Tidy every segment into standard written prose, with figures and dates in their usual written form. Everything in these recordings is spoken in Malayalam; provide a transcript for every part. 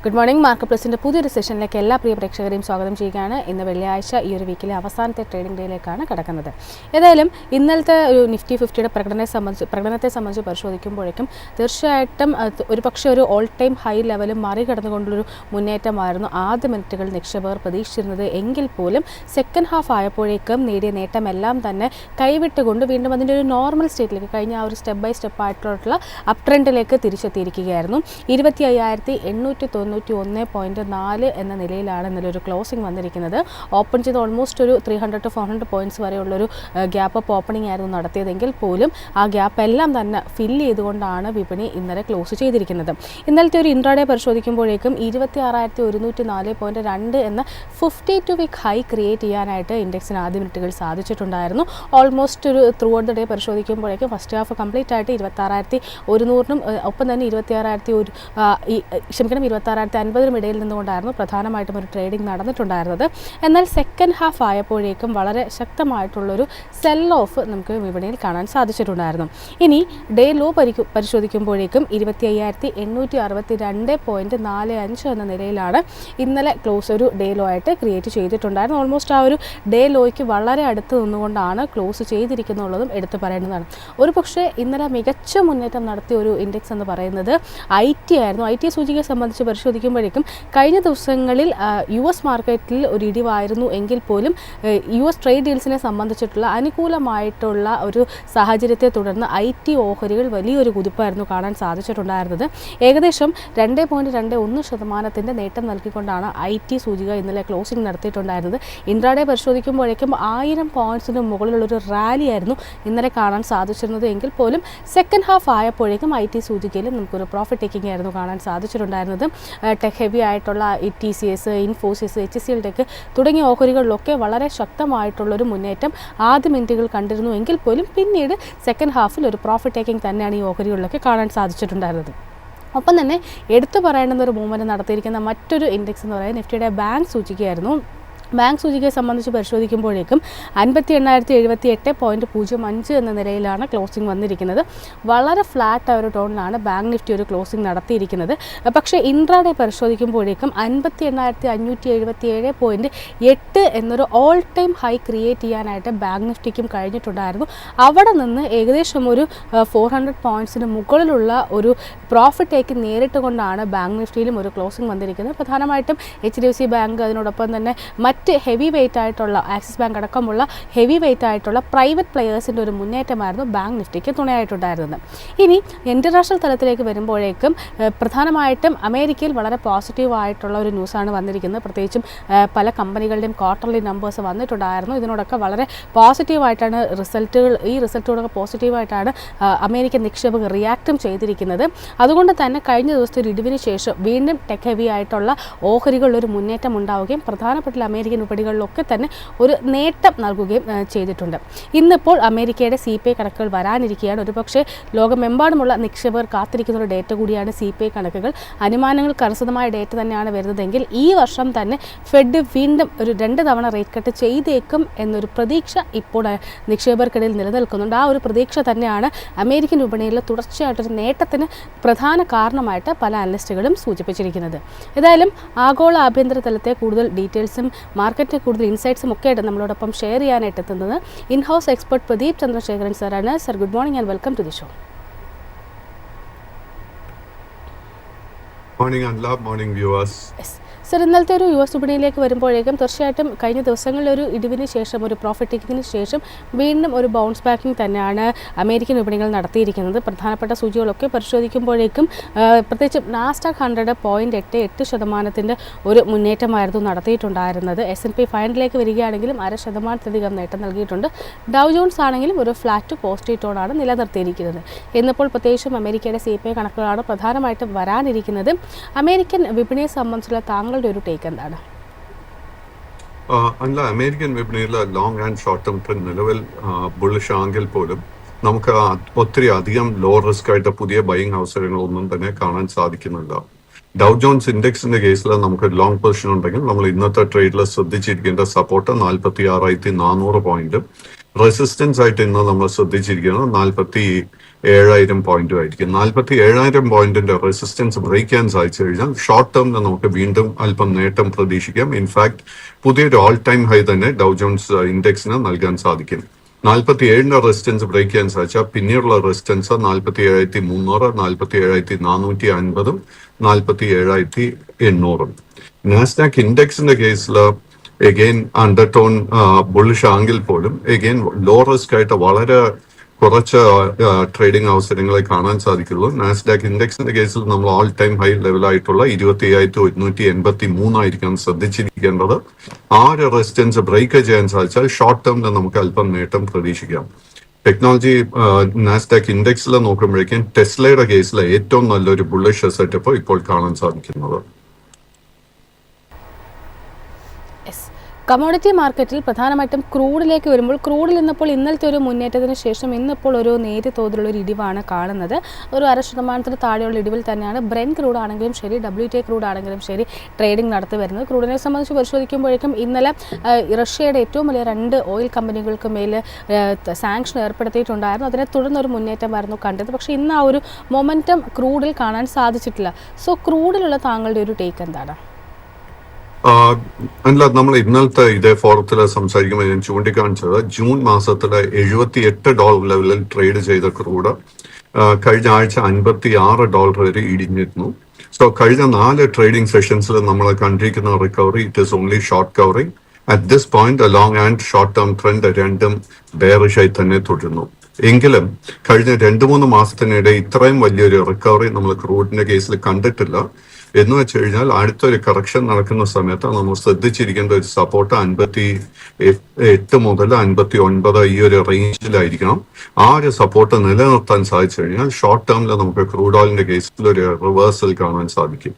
Good morning. മാർക്കറ്റ് പ്ലസിൻ്റെ പുതിയൊരു സെഷനിലേക്ക് എല്ലാ പ്രിയ പ്രേക്ഷകരെയും സ്വാഗതം ചെയ്യുകയാണ്. ഇന്ന് വെള്ളിയാഴ്ച ഈ ഒരു വീക്കിലെ അവസാനത്തെ ട്രേഡിംഗ് ഡേയിലേക്കാണ് കടക്കുന്നത്. ഏതായാലും ഇന്നലത്തെ ഒരു നിഫ്റ്റി 50യുടെ പ്രകടനത്തെ സംബന്ധിച്ച് പരിശോധിക്കുമ്പോഴേക്കും തീർച്ചയായിട്ടും ഒരു ഓൾ ടൈം ഹൈ ലെവലും മറികടന്നുകൊണ്ടുള്ളൊരു മുന്നേറ്റമായിരുന്നു ആദ്യ മിനിറ്റുകൾ നിക്ഷേപകർ പ്രതീക്ഷിച്ചിരുന്നത്. എങ്കിൽ പോലും സെക്കൻഡ് ഹാഫ് ആയപ്പോഴേക്കും നേടിയ നേട്ടമെല്ലാം തന്നെ കൈവിട്ടുകൊണ്ട് വീണ്ടും അതിൻ്റെ ഒരു നോർമൽ സ്റ്റേറ്റിലേക്ക് കഴിഞ്ഞ ആ ഒരു സ്റ്റെപ്പ് ബൈ സ്റ്റെപ്പ് ആയിട്ടുള്ള അപ് ട്രെൻഡിലേക്ക് തിരിച്ചെത്തിയിരിക്കുകയായിരുന്നു. 25,891.4 എന്ന നിലയിലാണ് ഇന്നലെ ഒരു ക്ലോസിംഗ് വന്നിരിക്കുന്നത്. ഓപ്പൺ ചെയ്ത് ഓൾമോസ്റ്റ് ഒരു 300 to 400 പോയിന്റ്സ് വരെയുള്ളൊരു ഗ്യാപ്പ് അപ്പ് ഓപ്പണിംഗ് ആയിരുന്നു നടത്തിയതെങ്കിൽ പോലും ആ ഗ്യാപ്പ് എല്ലാം തന്നെ ഫില്ല് ചെയ്തുകൊണ്ടാണ് വിപണി ഇന്നലെ ക്ലോസ് ചെയ്തിരിക്കുന്നത്. ഇന്നലത്തെ ഒരു ഇൻട്രാഡേ പരിശോധിക്കുമ്പോഴേക്കും 26,104.2 എന്ന 52 വീക്ക് ഹൈ ക്രിയേറ്റ് ചെയ്യാനായിട്ട് ഇൻഡെക്സിന് ആദ്യ മിനിറ്റുകൾ സാധിച്ചിട്ടുണ്ടായിരുന്നു. ഓൾമോസ്റ്റ് ഒരു ത്രൂ ഔട്ട് ദ ഡേ പരിശോധിക്കുമ്പോഴേക്കും ഫസ്റ്റ് ഹാഫ് കംപ്ലീറ്റ് ആയിട്ട് 26,100 ഒപ്പം തന്നെ 26,50 ഇടയിൽ നിന്നുകൊണ്ടായിരുന്നു പ്രധാനമായിട്ടും ഒരു ട്രേഡിംഗ് നടന്നിട്ടുണ്ടായിരുന്നത്. എന്നാൽ സെക്കൻഡ് ഹാഫ് ആയപ്പോഴേക്കും വളരെ ശക്തമായിട്ടുള്ളൊരു സെൽ ഓഫ് നമുക്ക് വിപണിയിൽ കാണാൻ സാധിച്ചിട്ടുണ്ടായിരുന്നു. ഇനി ഡേ ലോ പരിശോധിക്കുമ്പോഴേക്കും 25,862.45 എന്ന നിലയിലാണ് ഇന്നലെ ക്ലോസ് ഒരു ഡേ ലോ ആയിട്ട് ക്രിയേറ്റ് ചെയ്തിട്ടുണ്ടായിരുന്നു. ഓൾമോസ്റ്റ് ആ ഒരു ഡേ ലോയ്ക്ക് വളരെ അടുത്ത് നിന്നുകൊണ്ടാണ് ക്ലോസ് ചെയ്തിരിക്കുന്നുള്ളതും എടുത്തു പറയേണ്ടതാണ്. ഒരു പക്ഷേ ഇന്നലെ മികച്ച മുന്നേറ്റം നടത്തിയ ഒരു ഇൻഡെക്സ് എന്ന് പറയുന്നത് IT ആയിരുന്നു. IT സൂചികയെ സംബന്ധിച്ച് പരിശോധിക്കുമ്പോഴേക്കും കഴിഞ്ഞ ദിവസങ്ങളിൽ US മാർക്കറ്റിൽ ഒരു ഇടിവായിരുന്നു എങ്കിൽ പോലും US ട്രേഡ് ഡീൽസിനെ സംബന്ധിച്ചിട്ടുള്ള അനുകൂലമായിട്ടുള്ള ഒരു സാഹചര്യത്തെ തുടർന്ന് IT ഓഹരികൾ വലിയൊരു കുതിപ്പായിരുന്നു കാണാൻ സാധിച്ചിട്ടുണ്ടായിരുന്നത്. ഏകദേശം 2.21% നേട്ടം നൽകിക്കൊണ്ടാണ് IT സൂചിക ഇന്നലെ ക്ലോസിംഗ് നടത്തിയിട്ടുണ്ടായിരുന്നത്. ഇൻട്രാഡേ പരിശോധിക്കുമ്പോഴേക്കും 1000 പോയിന്റ്സിന് മുകളിലുള്ളൊരു റാലിയായിരുന്നു ഇന്നലെ കാണാൻ സാധിച്ചിരുന്നത്. എങ്കിൽ പോലും സെക്കൻഡ് ഹാഫ് ആയപ്പോഴേക്കും IT സൂചികയിലും നമുക്കൊരു പ്രോഫിറ്റ് ടേക്കിംഗ് ആയിരുന്നു കാണാൻ സാധിച്ചിട്ടുണ്ടായിരുന്നത്. ടെക് ഹെവി ആയിട്ടുള്ള TCS, ഇൻഫോസിസ്, HCL ടെക് തുടങ്ങിയ ഓഹരികളിലൊക്കെ വളരെ ശക്തമായിട്ടുള്ളൊരു മുന്നേറ്റം ആദ്യ മിനിറ്റുകൾ കണ്ടിരുന്നു. എങ്കിൽ പോലും പിന്നീട് സെക്കൻഡ് ഹാഫിൽ ഒരു പ്രോഫിറ്റ് ടേക്കിംഗ് തന്നെയാണ് ഈ ഓഹരികളിലൊക്കെ കാണാൻ സാധിച്ചിട്ടുണ്ടായിരുന്നത്. ഒപ്പം തന്നെ എടുത്തു പറയേണ്ടുന്ന ഒരു മൂവ്മെൻറ്റ് നടത്തിയിരിക്കുന്ന മറ്റൊരു ഇൻഡെക്സ് എന്ന് പറയുന്നത് നിഫ്റ്റിയുടെ ബാങ്ക് സൂചികയായിരുന്നു. ബാങ്ക് സൂചികയെ സംബന്ധിച്ച് പരിശോധിക്കുമ്പോഴേക്കും 58,078.05 എന്ന നിലയിലാണ് ക്ലോസിംഗ് വന്നിരിക്കുന്നത്. വളരെ ഫ്ലാറ്റ് ആയ ഒരു ടോണിലാണ് ബാങ്ക് നിഫ്റ്റി ഒരു ക്ലോസിംഗ് നടത്തിയിരിക്കുന്നത്. പക്ഷേ ഇൻട്രാഡേ പരിശോധിക്കുമ്പോഴേക്കും 58,577.8 എന്നൊരു ഓൾ ടൈം ഹൈ ക്രിയേറ്റ് ചെയ്യാനായിട്ട് ബാങ്ക് നിഫ്റ്റിക്കും കഴിഞ്ഞിട്ടുണ്ടായിരുന്നു. അവിടെ നിന്ന് ഏകദേശം ഒരു 400 പോയിൻറ്റ്സിന് മുകളിലുള്ള ഒരു പ്രോഫിറ്റ് ടേക്ക് നേരിട്ട് കൊണ്ടാണ് ബാങ്ക് നിഫ്റ്റിയിലും ഒരു ക്ലോസിംഗ് വന്നിരിക്കുന്നത്. പ്രധാനമായിട്ടും HDFC ബാങ്ക്, അതിനോടൊപ്പം തന്നെ മറ്റ് ഹെവി വെയിറ്റ് ആയിട്ടുള്ള ആക്സിസ് ബാങ്ക് അടക്കമുള്ള ഹെവി വെയിറ്റ് ആയിട്ടുള്ള പ്രൈവറ്റ് പ്ലെയേഴ്സിൻ്റെ ഒരു മുന്നേറ്റമായിരുന്നു ബാങ്ക് നിഫ്റ്റിക്ക് തുണയായിട്ടുണ്ടായിരുന്നത്. ഇനി ഇൻ്റർനാഷണൽ തലത്തിലേക്ക് വരുമ്പോഴേക്കും പ്രധാനമായിട്ടും അമേരിക്കയിൽ വളരെ പോസിറ്റീവ് ആയിട്ടുള്ള ഒരു ന്യൂസാണ് വന്നിരിക്കുന്നത്. പ്രത്യേകിച്ചും പല കമ്പനികളുടെയും ക്വാർട്ടർലി നമ്പേഴ്സ് വന്നിട്ടുണ്ടായിരുന്നു. ഇതിനോടൊക്കെ വളരെ പോസിറ്റീവായിട്ടാണ് ഈ റിസൾട്ടോടൊക്കെ പോസിറ്റീവായിട്ടാണ് അമേരിക്കൻ നിക്ഷേപകർ റിയാക്റ്റും ചെയ്തിരിക്കുന്നത്. അതുകൊണ്ട് തന്നെ കഴിഞ്ഞ ദിവസത്തെ ഒരു ഇടിവിന് ശേഷം വീണ്ടും ടെക് ഹെവി ആയിട്ടുള്ള ഓഹരികളിലൊരു മുന്നേറ്റം ഉണ്ടാവുകയും പ്രധാനപ്പെട്ട അമേരിക്കൻ വിപണികളിലൊക്കെ തന്നെ ഒരു നേട്ടം നൽകുകയും ചെയ്തിട്ടുണ്ട്. ഇന്നിപ്പോൾ അമേരിക്കയുടെ CPI കണക്കുകൾ വരാനിരിക്കുകയാണ്. ഒരുപക്ഷെ ലോകമെമ്പാടുമുള്ള നിക്ഷേപകർ കാത്തിരിക്കുന്ന ഒരു ഡേറ്റ കൂടിയാണ് CPI കണക്കുകൾ. അനുമാനങ്ങൾക്ക് അനുസൃതമായ ഡേറ്റ തന്നെയാണ് വരുന്നതെങ്കിൽ ഈ വർഷം തന്നെ ഫെഡ് വീണ്ടും ഒരു 2 തവണ റേറ്റ് കട്ട് ചെയ്തേക്കും എന്നൊരു പ്രതീക്ഷ ഇപ്പോൾ നിക്ഷേപകർക്കിടയിൽ നിലനിൽക്കുന്നുണ്ട്. ആ ഒരു പ്രതീക്ഷ തന്നെയാണ് അമേരിക്കൻ വിപണിയിലെ തുടർച്ചയായിട്ടൊരു നേട്ടത്തിന് പ്രധാന കാരണമായിട്ട് പല അനലിസ്റ്റുകളും സൂചിപ്പിച്ചിരിക്കുന്നത്. ഏതായാലും ആഗോള ആഭ്യന്തര തലത്തെ കൂടുതൽ ഡീറ്റെയിൽസും മാർക്കറ്റിന് കൂടുതൽ ഇൻസൈറ്റ്സും ഒക്കെ ആയിട്ട് നമ്മളോടൊപ്പം ഷെയർ ചെയ്യാനായിട്ട് എത്തുന്നത് ഇൻ-ഹൗസ് എക്സ്പെർട്ട് പ്രദീപ് ചന്ദ്രശേഖരൻ സാറാണ്. Sir, good morning and welcome to the show. Morning അൻല, മോർണിംഗ് വ്യൂവേഴ്സ്. സർ, ഇന്നലത്തെ ഒരു US വിപണിയിലേക്ക് വരുമ്പോഴേക്കും തീർച്ചയായിട്ടും കഴിഞ്ഞ ദിവസങ്ങളിലൊരു ഇടിവിന് ശേഷം, ഒരു പ്രോഫിറ്റ് ടേക്കിങ്ങിന് ശേഷം വീണ്ടും ഒരു ബൗൺസ് ബാക്കിംഗ് തന്നെയാണ് അമേരിക്കൻ വിപണികൾ നടത്തിയിരിക്കുന്നത്. പ്രധാനപ്പെട്ട സൂചികളൊക്കെ പരിശോധിക്കുമ്പോഴേക്കും പ്രത്യേകിച്ച് നാസ്ഡാക്ക് 100 0.88% ഒരു മുന്നേറ്റമായിരുന്നു നടത്തിയിട്ടുണ്ടായിരുന്നത്. S&P 500 വരികയാണെങ്കിലും 0.5% നേട്ടം നൽകിയിട്ടുണ്ട്. ഡൗ ജോൺസ് ആണെങ്കിലും ഒരു ഫ്ലാറ്റ് പോസിറ്റീവ് ടോണാണ് നിലനിർത്തിയിരിക്കുന്നത്. ഇന്നിപ്പോൾ പ്രത്യേകിച്ചും അമേരിക്കയുടെ CPI കണക്കുകളാണ് പ്രധാനമായിട്ടും വരാനിരിക്കുന്നത്. അമേരിക്കൻ വിപണിയെ സംബന്ധിച്ചുള്ള താങ്കളുടെ ഒരു ടേക്ക് എന്താണ്? അമേരിക്കൻ വിപണിയിലെ long and short term trend നിലവിൽ ബുള്ളിഷ് ആണെങ്കിൽ പോലും നമുക്ക് ഒത്തിരി അധികം ലോ റിസ്ക് ആയിട്ട് പുതിയ ബൈയിങ് അവസരങ്ങളൊന്നും തന്നെ കാണാൻ സാധിക്കുന്നില്ല. ഡൗ ജോൺസ് ഇൻഡെക്സിന്റെ കേസിൽ നമുക്ക് ലോങ് പൊസിഷൻ ഉണ്ടെങ്കിൽ നമ്മൾ ഇന്നത്തെ ട്രേഡിൽ ശ്രദ്ധിച്ചിരിക്കേണ്ട സപ്പോർട്ട് 46,400 പോയിന്റ്, റെസിസ്റ്റൻസ് ആയിട്ട് ഇന്ന് നമ്മൾ ശ്രദ്ധിച്ചിരിക്കുന്നത് 47,000 പോയിന്റും ആയിരിക്കും. 47,000 പോയിന്റിന്റെ റെസിസ്റ്റൻസ് ബ്രേക്ക് ചെയ്യാൻ സാധിച്ചു കഴിഞ്ഞാൽ ഷോർട്ട് ടേമിൽ നമുക്ക് വീണ്ടും അല്പം നേട്ടം പ്രതീക്ഷിക്കാം. ഇൻഫാക്ട് പുതിയൊരു ഓൾ ടൈം ഹൈ തന്നെ ഡൗ ജോൺസ് ഇൻഡെക്സിന് നൽകാൻ സാധിക്കും. 47ന്റെ റെസിസ്റ്റൻസ് ബ്രേക്ക് ചെയ്യാൻ സാധിച്ചാൽ പിന്നീടുള്ള റെസിസ്റ്റൻസ് 47,300, 47,450, 47,800. നാസ്ഡാക്ക് ഇൻഡെക്സിന്റെ കേസിൽ എഗെയിൻ അണ്ടർടോൺ ബുള്ളിഷ് ആണെങ്കിൽ പോലും എഗെയിൻ ലോ റിസ്ക് ആയിട്ട് വളരെ കുറച്ച് ട്രേഡിംഗ് അവസരങ്ങളെ കാണാൻ സാധിക്കുള്ളൂ. നാസ്ഡാക്ക് ഇൻഡെക്സിന്റെ കേസിൽ നമ്മൾ ഓൾ ടൈം ഹൈ ലെവലായിട്ടുള്ള 27,183 ആയിരിക്കണം ശ്രദ്ധിച്ചിരിക്കേണ്ടത്. ആ ഒരു റെസിസ്റ്റൻസ് ബ്രേക്ക് ചെയ്യാൻ സാധിച്ചാൽ ഷോർട്ട് ടേമിൽ നമുക്ക് അല്പം നേട്ടം പ്രതീക്ഷിക്കാം. ടെക്നോളജി നാസ്ഡാക്ക് ഇൻഡെക്സിൽ നോക്കുമ്പോഴേക്കും ടെസ്ലയുടെ കേസിൽ ഏറ്റവും നല്ലൊരു ബുള്ളിഷ് സെറ്റപ്പ് ഇപ്പോൾ കാണാൻ സാധിക്കുന്നത്. കമോഡിറ്റി മാർക്കറ്റിൽ പ്രധാനമായിട്ടും ക്രൂഡിലേക്ക് വരുമ്പോൾ ക്രൂഡിൽ ഇന്നിപ്പോൾ ഇന്നലത്തെ ഒരു മുന്നേറ്റത്തിന് ശേഷം ഇന്നിപ്പോൾ ഒരു നേരിയ തോതിലുള്ള ഒരു ഇടിവാണ് കാണുന്നത്. ഒരു 0.5% താഴെയുള്ള ഇടിവിൽ തന്നെയാണ് ബ്രെന്റ് ക്രൂഡ് ആണെങ്കിലും ശരി WTI ക്രൂഡ് ആണെങ്കിലും ശരി ട്രേഡിംഗ് നടത്തി വരുന്നത്. ക്രൂഡിനെ സംബന്ധിച്ച് പരിശോധിക്കുമ്പോഴേക്കും ഇന്നലെ റഷ്യയുടെ ഏറ്റവും വലിയ 2 ഓയിൽ കമ്പനികൾക്ക് മേൽ സാങ്ഷൻ ഏർപ്പെടുത്തിയിട്ടുണ്ടായിരുന്നു. അതിനെ തുടർന്നൊരു മുന്നേറ്റമായിരുന്നു കണ്ടത്. പക്ഷേ ഇന്ന് ആ ഒരു മൊമെൻറ്റം ക്രൂഡിൽ കാണാൻ സാധിച്ചിട്ടില്ല. സോ ക്രൂഡിലുള്ള താങ്കളുടെ ഒരു ടേക്ക് എന്താണ്? അല്ല, നമ്മൾ ഇന്നലത്തെ ഇതേ ഫോറത്തിൽ സംസാരിക്കുമ്പോൾ ഞാൻ ചൂണ്ടിക്കാണിച്ചത് ജൂൺ മാസത്തിലെ $78 ലെവലിൽ ട്രേഡ് ചെയ്ത ക്രൂഡ് കഴിഞ്ഞ ആഴ്ച $56 വരെ ഇടിഞ്ഞിരുന്നു. സോ കഴിഞ്ഞ 4 ട്രേഡിംഗ് സെഷൻസിൽ നമ്മൾ കണ്ടിരിക്കുന്ന recovery it is only short covering. At this point long and short term trend രണ്ടും ബെയറിഷായി തന്നെ തുടരുന്നു. എങ്കിലും കഴിഞ്ഞ 2-3 മാസത്തിനിടെ ഇത്രയും വലിയൊരു റിക്കവറി നമ്മൾ ക്രൂഡിന്റെ കേസിൽ കണ്ടിട്ടില്ല. എന്ന് വെച്ച് കഴിഞ്ഞാൽ അടുത്തൊരു കറക്ഷൻ നടക്കുന്ന സമയത്ത് നമ്മൾ ശ്രദ്ധിച്ചിരിക്കേണ്ട ഒരു സപ്പോർട്ട് 58 മുതൽ 59 ഈ ഒരു റേഞ്ചിലായിരിക്കണം. ആ ഒരു സപ്പോർട്ട് നിലനിർത്താൻ സാധിച്ചു കഴിഞ്ഞാൽ ഷോർട്ട് ടേമിൽ നമുക്ക് ക്രൂഡ് ഓയിലിന്റെ കേസിൽ ഒരു റിവേഴ്സൽ കാണാൻ സാധിക്കും.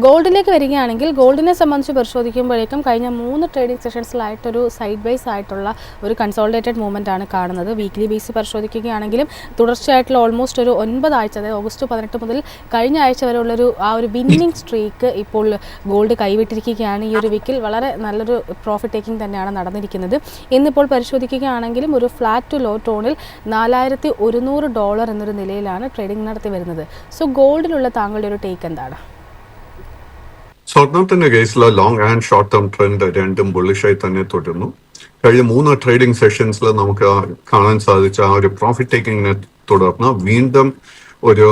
ഗോൾഡിലേക്ക് വരികയാണെങ്കിൽ ഗോൾഡിനെ സംബന്ധിച്ച് പരിശോധിക്കുമ്പോഴേക്കും കഴിഞ്ഞ 3 ട്രേഡിംഗ് സെഷൻസിലായിട്ടൊരു സൈഡ് വൈസ് ആയിട്ടുള്ള ഒരു കൺസോളിഡേറ്റഡ് മൂവ്മെന്റ് ആണ് കാണുന്നത്. വീക്ക്ലി ബേസ് പരിശോധിക്കുകയാണെങ്കിലും തുടർച്ചയായിട്ടുള്ള ഓൾമോസ്റ്റ് ഒരു 9 ആഴ്ച, അതായത് ഓഗസ്റ്റ് 18 മുതൽ കഴിഞ്ഞ ആഴ്ച വരെയുള്ളൊരു ആ ഒരു വിന്നിംഗ് സ്ട്രീക്ക് ഇപ്പോൾ ഗോൾഡ് കൈവിട്ടിരിക്കുകയാണ്. ഈ ഒരു വീക്കിൽ വളരെ നല്ലൊരു പ്രോഫിറ്റ് ടേക്കിംഗ് തന്നെയാണ് നടന്നിരിക്കുന്നത്. ഇന്നിപ്പോൾ പരിശോധിക്കുകയാണെങ്കിലും ഒരു ഫ്ലാറ്റ് ടു ലോ ടോണിൽ $4,100 എന്നൊരു നിലയിലാണ് ട്രേഡിംഗ് നടത്തി വരുന്നത്. സോ ഗോൾഡിലുള്ള താങ്കളുടെ ഒരു ടേക്ക് എന്താണ്? സ്വർണത്തിന്റെ കേസിൽ long and short term trend രണ്ടും ബുള്ളിഷായി തന്നെ തുടരുന്നു. കഴിഞ്ഞ 3 ട്രേഡിംഗ് സെഷൻസിൽ നമുക്ക് കാണാൻ സാധിച്ച ആ ഒരു പ്രോഫിറ്റ് ടേക്കിങ്ങിനെ തുടർന്ന് വീണ്ടും ഒരു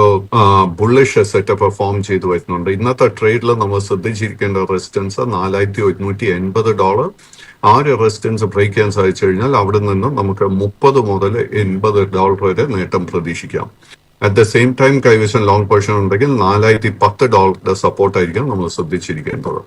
ബുള്ളിഷ് സെറ്റപ്പ് ഫോം ചെയ്തു വരുന്നുണ്ട്. ഇന്നത്തെ ട്രേഡിൽ നമ്മൾ ശ്രദ്ധിച്ചിരിക്കേണ്ട റെസിസ്റ്റൻസ് $4,180. ആ ഒരു റെസിസ്റ്റൻസ് ബ്രേക്ക് ചെയ്യാൻ സാധിച്ചു കഴിഞ്ഞാൽ അവിടെ നിന്ന് നമുക്ക് $30 മുതൽ $80 വരെ നേട്ടം പ്രതീക്ഷിക്കാം. അറ്റ് ദ സെയിം ടൈം കൈവശം ലോങ് പൊസിഷൻ ഉണ്ടെങ്കിൽ $4,010 സപ്പോർട്ടായിരിക്കും നമ്മൾ ശ്രദ്ധിച്ചിരിക്കേണ്ടത്.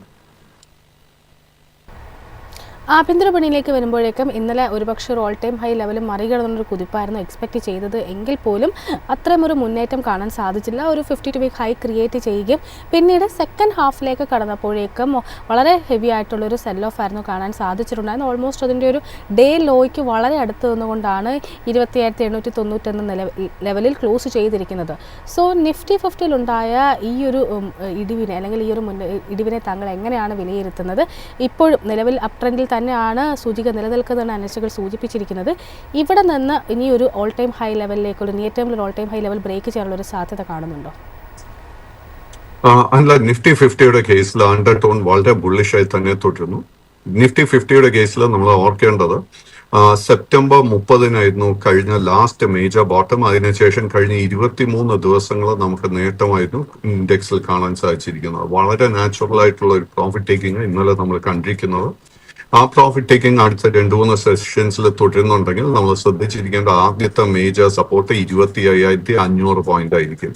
ആഭ്യന്തര വിപണിയിലേക്ക് വരുമ്പോഴേക്കും ഇന്നലെ ഒരുപക്ഷെ ഒരു ഓൾ ടൈം ഹൈ ലെവൽ മറികടന്നൊരു കുതിപ്പായിരുന്നു എക്സ്പെക്ട് ചെയ്തത്. എങ്കിൽ പോലും അത്രയും ഒരു മുന്നേറ്റം കാണാൻ സാധിച്ചില്ല. ഒരു 52 വീക്ക് ഹൈ ക്രിയേറ്റ് ചെയ്യുകയും പിന്നീട് സെക്കൻഡ് ഹാഫിലേക്ക് കടന്നപ്പോഴേക്കും വളരെ ഹെവി ആയിട്ടുള്ളൊരു സെൽ ഓഫ് ആയിരുന്നു കാണാൻ സാധിച്ചിട്ടുണ്ടായിരുന്നു. ഓൾമോസ്റ്റ് അതിൻ്റെ ഒരു ഡേ ലോയ്ക്ക് വളരെ അടുത്ത് നിന്നുകൊണ്ടാണ് 27,890 എന്ന ലെവലിൽ ക്ലോസ് ചെയ്തിരിക്കുന്നത്. സോ നിഫ്റ്റി 50 ഉണ്ടായ ഈ ഒരു ഇടിവിനെ അല്ലെങ്കിൽ ഈ ഒരു ഇടിവിനെ താങ്കൾ എങ്ങനെയാണ് വിലയിരുത്തുന്നത്? ഇപ്പോഴും നിലവിൽ അപ് ട്രെൻഡിൽ തന്നെയാണ് സൂചിക നിലനിൽക്കുന്നതെന്ന് അനലിസ്റ്റുകൾ സൂചിപ്പിച്ചിരിക്കുന്നത്. ഇവിടെ നിന്ന് ഇനി ഒരു ഓൾ ടൈം ഹൈ ലെവലിലേക്ക് ഒരു നിയർ ടൈമിൽ all time high level break ചെയ്യാനുള്ള ഒരു സാധ്യത കാണുന്നുണ്ടോ? അല്ല, നിഫ്റ്റി 50യുടെ കേസിൽ അണ്ടർ ടോൺ വളരെ ബുള്ളിഷായി തന്നെ തുടരുന്നു. നിഫ്റ്റി 50യുടെ കേസിൽ നമ്മൾ ഓർക്കേണ്ടത് സെപ്റ്റംബർ 30 കഴിഞ്ഞ ലാസ്റ്റ് മേജർ ബോട്ടം. അതിനുശേഷം കഴിഞ്ഞ 23 ദിവസങ്ങൾ നമുക്ക് നേട്ടമായിരുന്നു ഇൻഡെക്സിൽ കാണാൻ സാധിച്ചിരിക്കുന്നത്. വളരെ നാച്ചുറൽ ആയിട്ടുള്ള ഒരു പ്രോഫിറ്റ് ടേക്കിംഗ് ഇന്നലെ നമ്മൾ കണ്ടിരിക്കുന്നത്. ആ പ്രോഫിറ്റ് ടേക്കിംഗ് അടുത്ത 2-3 സെഷൻസിൽ തുടരുന്നുണ്ടെങ്കിൽ നമ്മൾ ശ്രദ്ധിച്ചിരിക്കേണ്ട ആദ്യത്തെ മേജർ സപ്പോർട്ട് 25,500 പോയിന്റ് ആയിരിക്കും.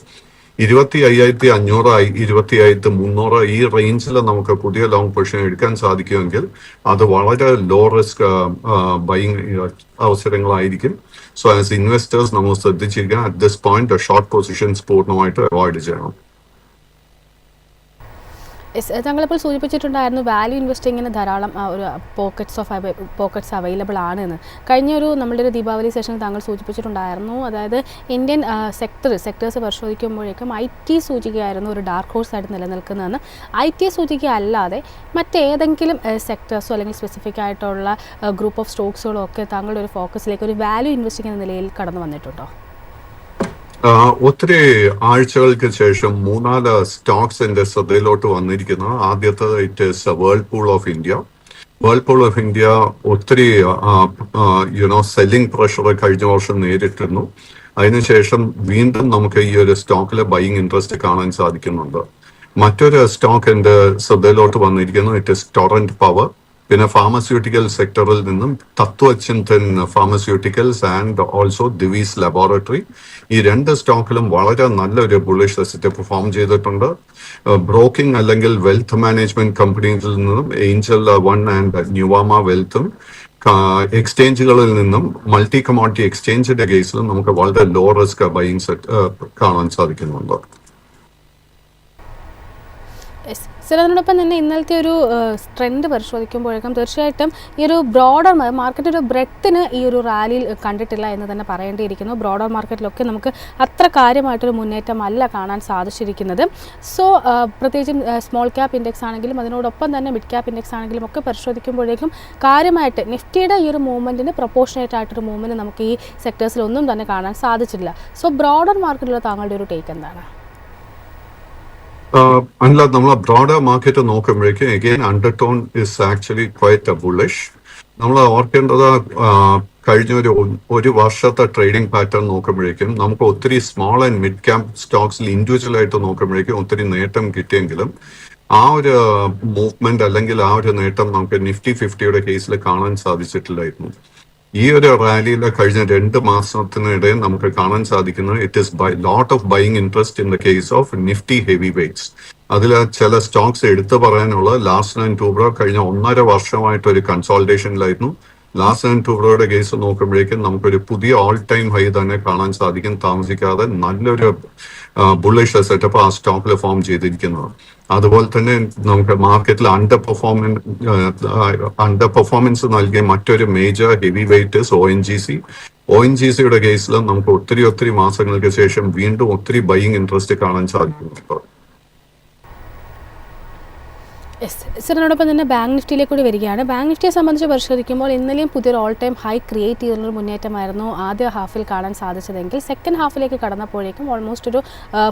25,500, 25,300 ഈ റേഞ്ചിൽ നമുക്ക് പുതിയ ലോങ് പൊസിഷൻ എടുക്കാൻ സാധിക്കുമെങ്കിൽ അത് വളരെ ലോ റിസ്ക് ബൈയിങ് അവസരങ്ങളായിരിക്കും. സോ ആസ് ഇൻവെസ്റ്റേഴ്സ് നമ്മൾ ശ്രദ്ധിച്ചിരിക്കുക. At this point short positions പൂർണ്ണമായിട്ട് അവോയ്ഡ് ചെയ്യണം. താങ്കളിപ്പോൾ സൂചിപ്പിച്ചിട്ടുണ്ടായിരുന്നു വാല്യൂ ഇൻവെസ്റ്റിങ്ങിന് ധാരാളം ഒരു പോക്കറ്റ്സ് അവൈലബിൾ ആണെന്ന്. കഴിഞ്ഞൊരു നമ്മളുടെ ഒരു ദീപാവലി സെഷനിൽ താങ്കൾ സൂചിപ്പിച്ചിട്ടുണ്ടായിരുന്നു. അതായത് ഇന്ത്യൻ സെക്ടേഴ്സ് പരിശോധിക്കുമ്പോഴേക്കും IT സൂചികയായിരുന്നു ഒരു ഡാർക്ക് ഹോഴ്സ് ആയിട്ട് നിലനിൽക്കുന്നതെന്ന്. IT സൂചിക അല്ലാതെ മറ്റേതെങ്കിലും സെക്ടേഴ്സോ അല്ലെങ്കിൽ സ്പെസിഫിക് ആയിട്ടുള്ള ഗ്രൂപ്പ് ഓഫ് സ്റ്റോക്സുകളോ ഒക്കെ താങ്കളുടെ ഒരു ഫോക്കസിലേക്ക് ഒരു വാല്യൂ ഇൻവെസ്റ്റിംഗ് എന്ന നിലയിൽ കടന്നു വന്നിട്ടുണ്ടോ? ഒത്തിരി ആഴ്ചകൾക്ക് ശേഷം 3-4 സ്റ്റോക്സ് എന്റെ ശ്രദ്ധയിലോട്ട് വന്നിരിക്കുന്നു. ആദ്യത്തെ it is Whirlpool of India. Whirlpool of India ഒത്തിരി സെല്ലിംഗ് പ്രഷർ കഴിഞ്ഞ വർഷം നേരിട്ടിരുന്നു. അതിനുശേഷം വീണ്ടും നമുക്ക് ഈ ഒരു സ്റ്റോക്കിലെ ബൈയിങ് ഇൻട്രസ്റ്റ് കാണാൻ സാധിക്കുന്നുണ്ട്. മറ്റൊരു സ്റ്റോക്ക് എന്റെ ശ്രദ്ധയിലോട്ട് വന്നിരിക്കുന്നു, ഇറ്റ് ഇസ് ടൊറന്റ് പവർ. പിന്നെ ഫാർമസ്യൂട്ടിക്കൽ സെക്ടറിൽ നിന്നും തത്വചിന്തൻ pharmaceuticals and also Divi's laboratory. ഈ 2 സ്റ്റോക്കിലും വളരെ നല്ലൊരു ബുള്ളിഷ് അസറ്റ് പെർഫോം ചെയ്തിട്ടുണ്ട്. ബ്രോക്കിംഗ് അല്ലെങ്കിൽ വെൽത്ത് മാനേജ്മെന്റ് കമ്പനിയിൽ നിന്നും ഏഞ്ചൽ വൺ ആൻഡ് ന്യൂവാമ വെൽത്തും എക്സ്ചേഞ്ചുകളിൽ നിന്നും മൾട്ടി കമോഡിറ്റി എക്സ്ചേഞ്ചിന്റെ കേസിലും നമുക്ക് വളരെ ലോ റിസ്ക് ബൈയിങ് സെറ്റ് കാണാൻ സാധിക്കുന്നുണ്ട്. സർ, അതിനോടൊപ്പം തന്നെ ഇന്നലത്തെ ഒരു ട്രെൻഡ് പരിശോധിക്കുമ്പോഴേക്കും തീർച്ചയായിട്ടും ഈ ഒരു ബ്രോഡർ മാർക്കറ്റ് ഒരു ബ്രെഡത്തിന് ഈ ഒരു റാലിയിൽ കണ്ടിട്ടില്ല എന്ന് തന്നെ പറയേണ്ടിയിരിക്കുന്നു. ബ്രോഡർ മാർക്കറ്റിലൊക്കെ നമുക്ക് അത്ര കാര്യമായിട്ടൊരു മുന്നേറ്റം അല്ല കാണാൻ സാധിച്ചിരിക്കുന്നത്. സോ പ്രത്യേകിച്ചും സ്മോൾ ക്യാപ്പ് ഇൻഡെക്സ് ആണെങ്കിലും അതിനോടൊപ്പം തന്നെ മിഡ് ക്യാപ്പ് ഇൻഡെക്സ് ആണെങ്കിലും ഒക്കെ പരിശോധിക്കുമ്പോഴേക്കും കാര്യമായിട്ട് നിഫ്റ്റിയുടെ ഈ ഒരു മൂവ്മെൻറ്റിന് പ്രൊപ്പോർഷനേറ്റ് ആയിട്ടൊരു മൂവ്മെൻറ്റ് നമുക്ക് ഈ സെക്ടേഴ്സിലൊന്നും തന്നെ കാണാൻ സാധിച്ചിട്ടില്ല. സോ ബ്രോഡർ മാർക്കറ്റിലുള്ള താങ്കളുടെ ഒരു ടേക്ക് എന്താണ്? അല്ല, നമ്മൾ ബ്രോഡർ മാർക്കറ്റ് നോക്കുമ്പോഴേക്കും again undertone is actually quite bullish. നമ്മൾ ഓർക്കേണ്ടത് കഴിഞ്ഞ ഒരു വർഷത്തെ ട്രേഡിംഗ് പാറ്റേൺ നോക്കുമ്പോഴേക്കും നമുക്ക് ഒത്തിരി സ്മോൾ ആൻഡ് മിഡ് ക്യാപ് സ്റ്റോക്സിൽ ഇൻഡിവിജ്വൽ ആയിട്ട് നോക്കുമ്പോഴേക്കും ഒത്തിരി നേട്ടം കിട്ടിയെങ്കിലും ആ ഒരു മൂവ്മെന്റ് അല്ലെങ്കിൽ ആ ഒരു നേട്ടം നമുക്ക് നിഫ്റ്റി 50യുടെ കേസിൽ കാണാൻ സാധിച്ചിട്ടില്ലായിരുന്നു. ഈ ഒരു റാലിയിലെ കഴിഞ്ഞ 2 മാസത്തിനിടെ നമുക്ക് കാണാൻ സാധിക്കുന്നത് it is by lot of buying interest in the case of Nifty heavy weights. അതിൽ ചില സ്റ്റോക്സ് എടുത്തു പറയാനുള്ള ലാസ്റ്റ് ആൻഡ് ടൂബ്രോ കഴിഞ്ഞ 1.5 വർഷമായിട്ട് ഒരു കൺസോൾട്ടേഷനിലായിരുന്നു. ലാസ്റ്റ് ആൻഡ് ടൂബ്രോയുടെ കേസ് നോക്കുമ്പോഴേക്കും നമുക്കൊരു പുതിയ ഓൾ ടൈം ഹൈ തന്നെ കാണാൻ സാധിക്കും താമസിക്കാതെ. നല്ലൊരു ബുള്ളിഷ് സെറ്റപ്പ് ആ സ്റ്റോക്കിൽ ഫോം ചെയ്തിരിക്കുന്നത്. അതുപോലെ തന്നെ നമുക്ക് മാർക്കറ്റിൽ അണ്ടർ പെർഫോമൻസ് നൽകിയ മറ്റൊരു മേജർ ഹെവി വെയിറ്റ് ONGC. ONGCയുടെ കേസിൽ നമുക്ക് ഒത്തിരി മാസങ്ങൾക്ക് ശേഷം വീണ്ടും ഒത്തിരി ബൈയിങ് ഇൻട്രസ്റ്റ് കാണാൻ സാധിക്കുന്നുണ്ട്. സാറിനോടൊപ്പം തന്നെ ബാങ്ക് നിഫ്റ്റിയിലേക്ക് കൂടി വരികയാണ്. ബാങ്ക് നിഫ്റ്റിയെ സംബന്ധിച്ച് പരിശോധിക്കുമ്പോൾ ഇന്നലെയും പുതിയൊരു ഓൾ ടൈം ഹൈ ക്രിയേറ്റ് ചെയ്തുള്ളൊരു മുന്നേറ്റമായിരുന്നു ആദ്യ ഹാഫിൽ കാണാൻ സാധിച്ചതെങ്കിൽ സെക്കൻഡ് ഹാഫിലേക്ക് കടന്നപ്പോഴേക്കും ഓൾമോസ്റ്റ് ഒരു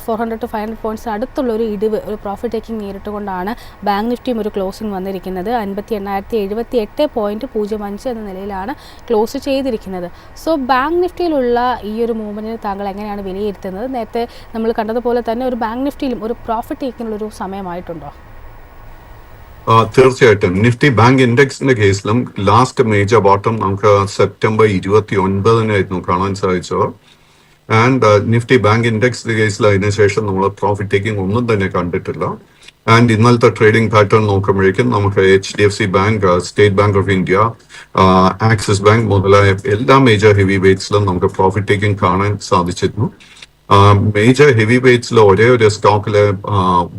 400 to 500 പോയിന്റ്സിന് അടുത്തുള്ളൊരു ഇടിവ്, ഒരു പ്രോഫിറ്റ് ടേക്കിംഗ് നേരിട്ടുകൊണ്ടാണ് ബാങ്ക് നിഫ്റ്റിയും ഒരു ക്ലോസിംഗ് വന്നിരിക്കുന്നത്. 58,078.05 എന്ന നിലയിലാണ് ക്ലോസ് ചെയ്തിരിക്കുന്നത്. സോ ബാങ്ക് നിഫ്റ്റിയിലുള്ള ഈ ഒരു മൂവ്മെൻറ്റിനെ താങ്കൾ എങ്ങനെയാണ് വിലയിരുത്തുന്നത്? നേരത്തെ നമ്മൾ കണ്ടതുപോലെ തന്നെ ഒരു ബാങ്ക് നിഫ്റ്റിയിലും ഒരു പ്രോഫിറ്റ് ടേക്കിങ്ങിനുള്ളൊരു സമയമായിട്ടുണ്ടോ? തീർച്ചയായിട്ടും നിഫ്റ്റി ബാങ്ക് ഇൻഡെക്സിന്റെ കേസിലും ലാസ്റ്റ് മേജർ ബോട്ടം നമുക്ക് സെപ്റ്റംബർ 29 കാണാൻ സാധിച്ചത്. ആൻഡ് നിഫ്റ്റി ബാങ്ക് ഇൻഡെക്സിന്റെ കേസിൽ അതിനുശേഷം നമ്മൾ പ്രോഫിറ്റ് ടേക്കിംഗ് ഒന്നും തന്നെ കണ്ടിട്ടില്ല. ആൻഡ് ഇന്നലത്തെ ട്രേഡിംഗ് പാറ്റേൺ നോക്കുമ്പോഴേക്കും നമുക്ക് HDFC bank, state bank of India, axis bank മുതലായ എല്ലാ മേജർ ഹെവി വെയ്റ്റ്സിലും നമുക്ക് പ്രോഫിറ്റ് ടേക്കിംഗ് കാണാൻ സാധിച്ചിരുന്നു. മേജർ ഹെവി വെയ്റ്റ്സിൽ ഒരേ ഒരു സ്റ്റോക്കില്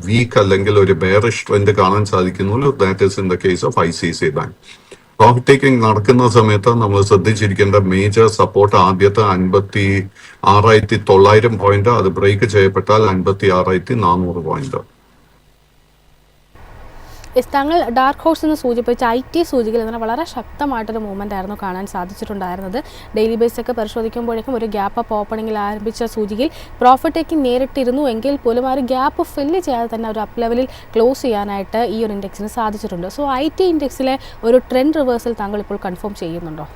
വീക്ക് അല്ലെങ്കിൽ ഒരു ബെയറിഷ് ട്രെൻഡ് കാണാൻ സാധിക്കുന്നുള്ളൂ. That is in the case of ICICI bank. Profit taking നടക്കുന്ന സമയത്ത് നമ്മൾ ശ്രദ്ധിച്ചിരിക്കേണ്ട മേജർ സപ്പോർട്ട് ആദ്യത്തെ 56,900 പോയിന്റ്, അത് ബ്രേക്ക് ചെയ്യപ്പെട്ടാൽ 56,400 പോയിന്റ്. താങ്കൾ ഡാർക്ക് ഹോഴ്സ് എന്ന് സൂചിപ്പിച്ച IT സൂചികയിൽ നിന്ന് വളരെ ശക്തമായിട്ടൊരു മൂവ്മെൻ്റ് ആയിരുന്നു കാണാൻ സാധിച്ചിട്ടുണ്ടായിരുന്നത്. ഡെയിലി ബേസൊക്കെ പരിശോധിക്കുമ്പോഴേക്കും ഒരു ഗ്യാപ്പ് അപ്പ് ഓപ്പണിംഗിൽ ആരംഭിച്ച സൂചികയിൽ പ്രോഫിറ്റ് ടേക്കിംഗ് നേരിട്ടിരുന്നു എങ്കിൽ പോലും ആ ഒരു ഗ്യാപ്പ് ഫില്ല് ചെയ്യാതെ തന്നെ ഒരു അപ്പ് ലെവലിൽ ക്ലോസ് ചെയ്യാനായിട്ട് ഈ ഒരു ഇൻഡെക്സിന് സാധിച്ചിട്ടുണ്ട്. സോ IT ഇൻഡെക്സിലെ ഒരു ട്രെൻഡ് റിവേഴ്സൽ താങ്കൾ ഇപ്പോൾ കൺഫേം ചെയ്യുന്നുണ്ടോ?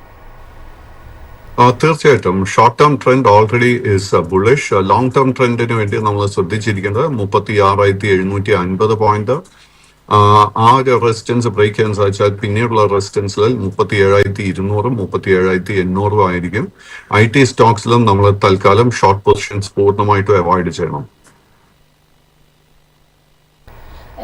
തീർച്ചയായിട്ടും short term trend already is bullish. Long term ട്രെൻഡിന് വേണ്ടി നമ്മൾ ശ്രദ്ധിച്ചിരിക്കേണ്ടത് 36,750 പോയിന്റ്. ആ ഒരു റെസിസ്റ്റൻസ് ബ്രേക്ക് ചെയ്യാൻ സാധിച്ചാൽ പിന്നീടുള്ള റെസിസ്റ്റൻസിൽ 37,200, 37,800 ആയിരിക്കും. IT സ്റ്റോക്സിലും നമ്മൾ തൽക്കാലം ഷോർട്ട് പൊസിഷൻസ് പൂർണ്ണമായിട്ടും അവോയ്ഡ് ചെയ്യണം.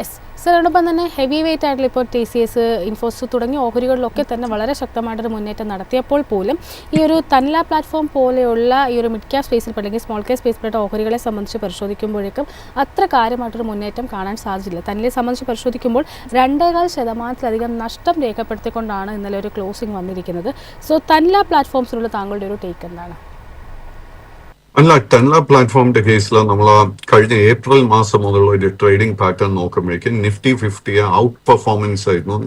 എസ് സാറോടൊപ്പം തന്നെ ഹെവി വെയിറ്റ് ആയിട്ടുള്ള ഇപ്പോൾ TCS, ഇൻഫോസിസ് തുടങ്ങിയ ഓഹരികളിലൊക്കെ തന്നെ വളരെ ശക്തമായിട്ടൊരു മുന്നേറ്റം നടത്തിയപ്പോൾ പോലും ഈ ഒരു തൻല പ്ലാറ്റ്ഫോം പോലെയുള്ള ഈ ഒരു മിഡ് ക്യാപ് സ്പേസിൽ അല്ലെങ്കിൽ സ്മോൾ ക്യാപ് സ്പേസിൽപ്പെട്ട ഓഹരികളെ സംബന്ധിച്ച് പരിശോധിക്കുമ്പോഴേക്കും അത്ര കാര്യമായിട്ടൊരു മുന്നേറ്റം കാണാൻ സാധിച്ചില്ല. തൻലയെ സംബന്ധിച്ച് പരിശോധിക്കുമ്പോൾ 2.25% നഷ്ടം രേഖപ്പെടുത്തിക്കൊണ്ടാണ് ഇന്നലെ ഒരു ക്ലോസിംഗ് വന്നിരിക്കുന്നത്. സോ തൻല പ്ലാറ്റ്ഫോംസിലുള്ള താങ്കളുടെ ഒരു ടേക്ക് എന്താണ്? അല്ല, ടെൻല പ്ലാറ്റ്ഫോമിന്റെ കേസിൽ നമ്മൾ കഴിഞ്ഞ ഏപ്രിൽ മാസം മുതലുള്ള ഒരു ട്രേഡിംഗ് പാറ്റേൺ നോക്കുമ്പോഴേക്കും Nifty 50 ഔട്ട് പെർഫോമൻസ് ആയിരുന്നു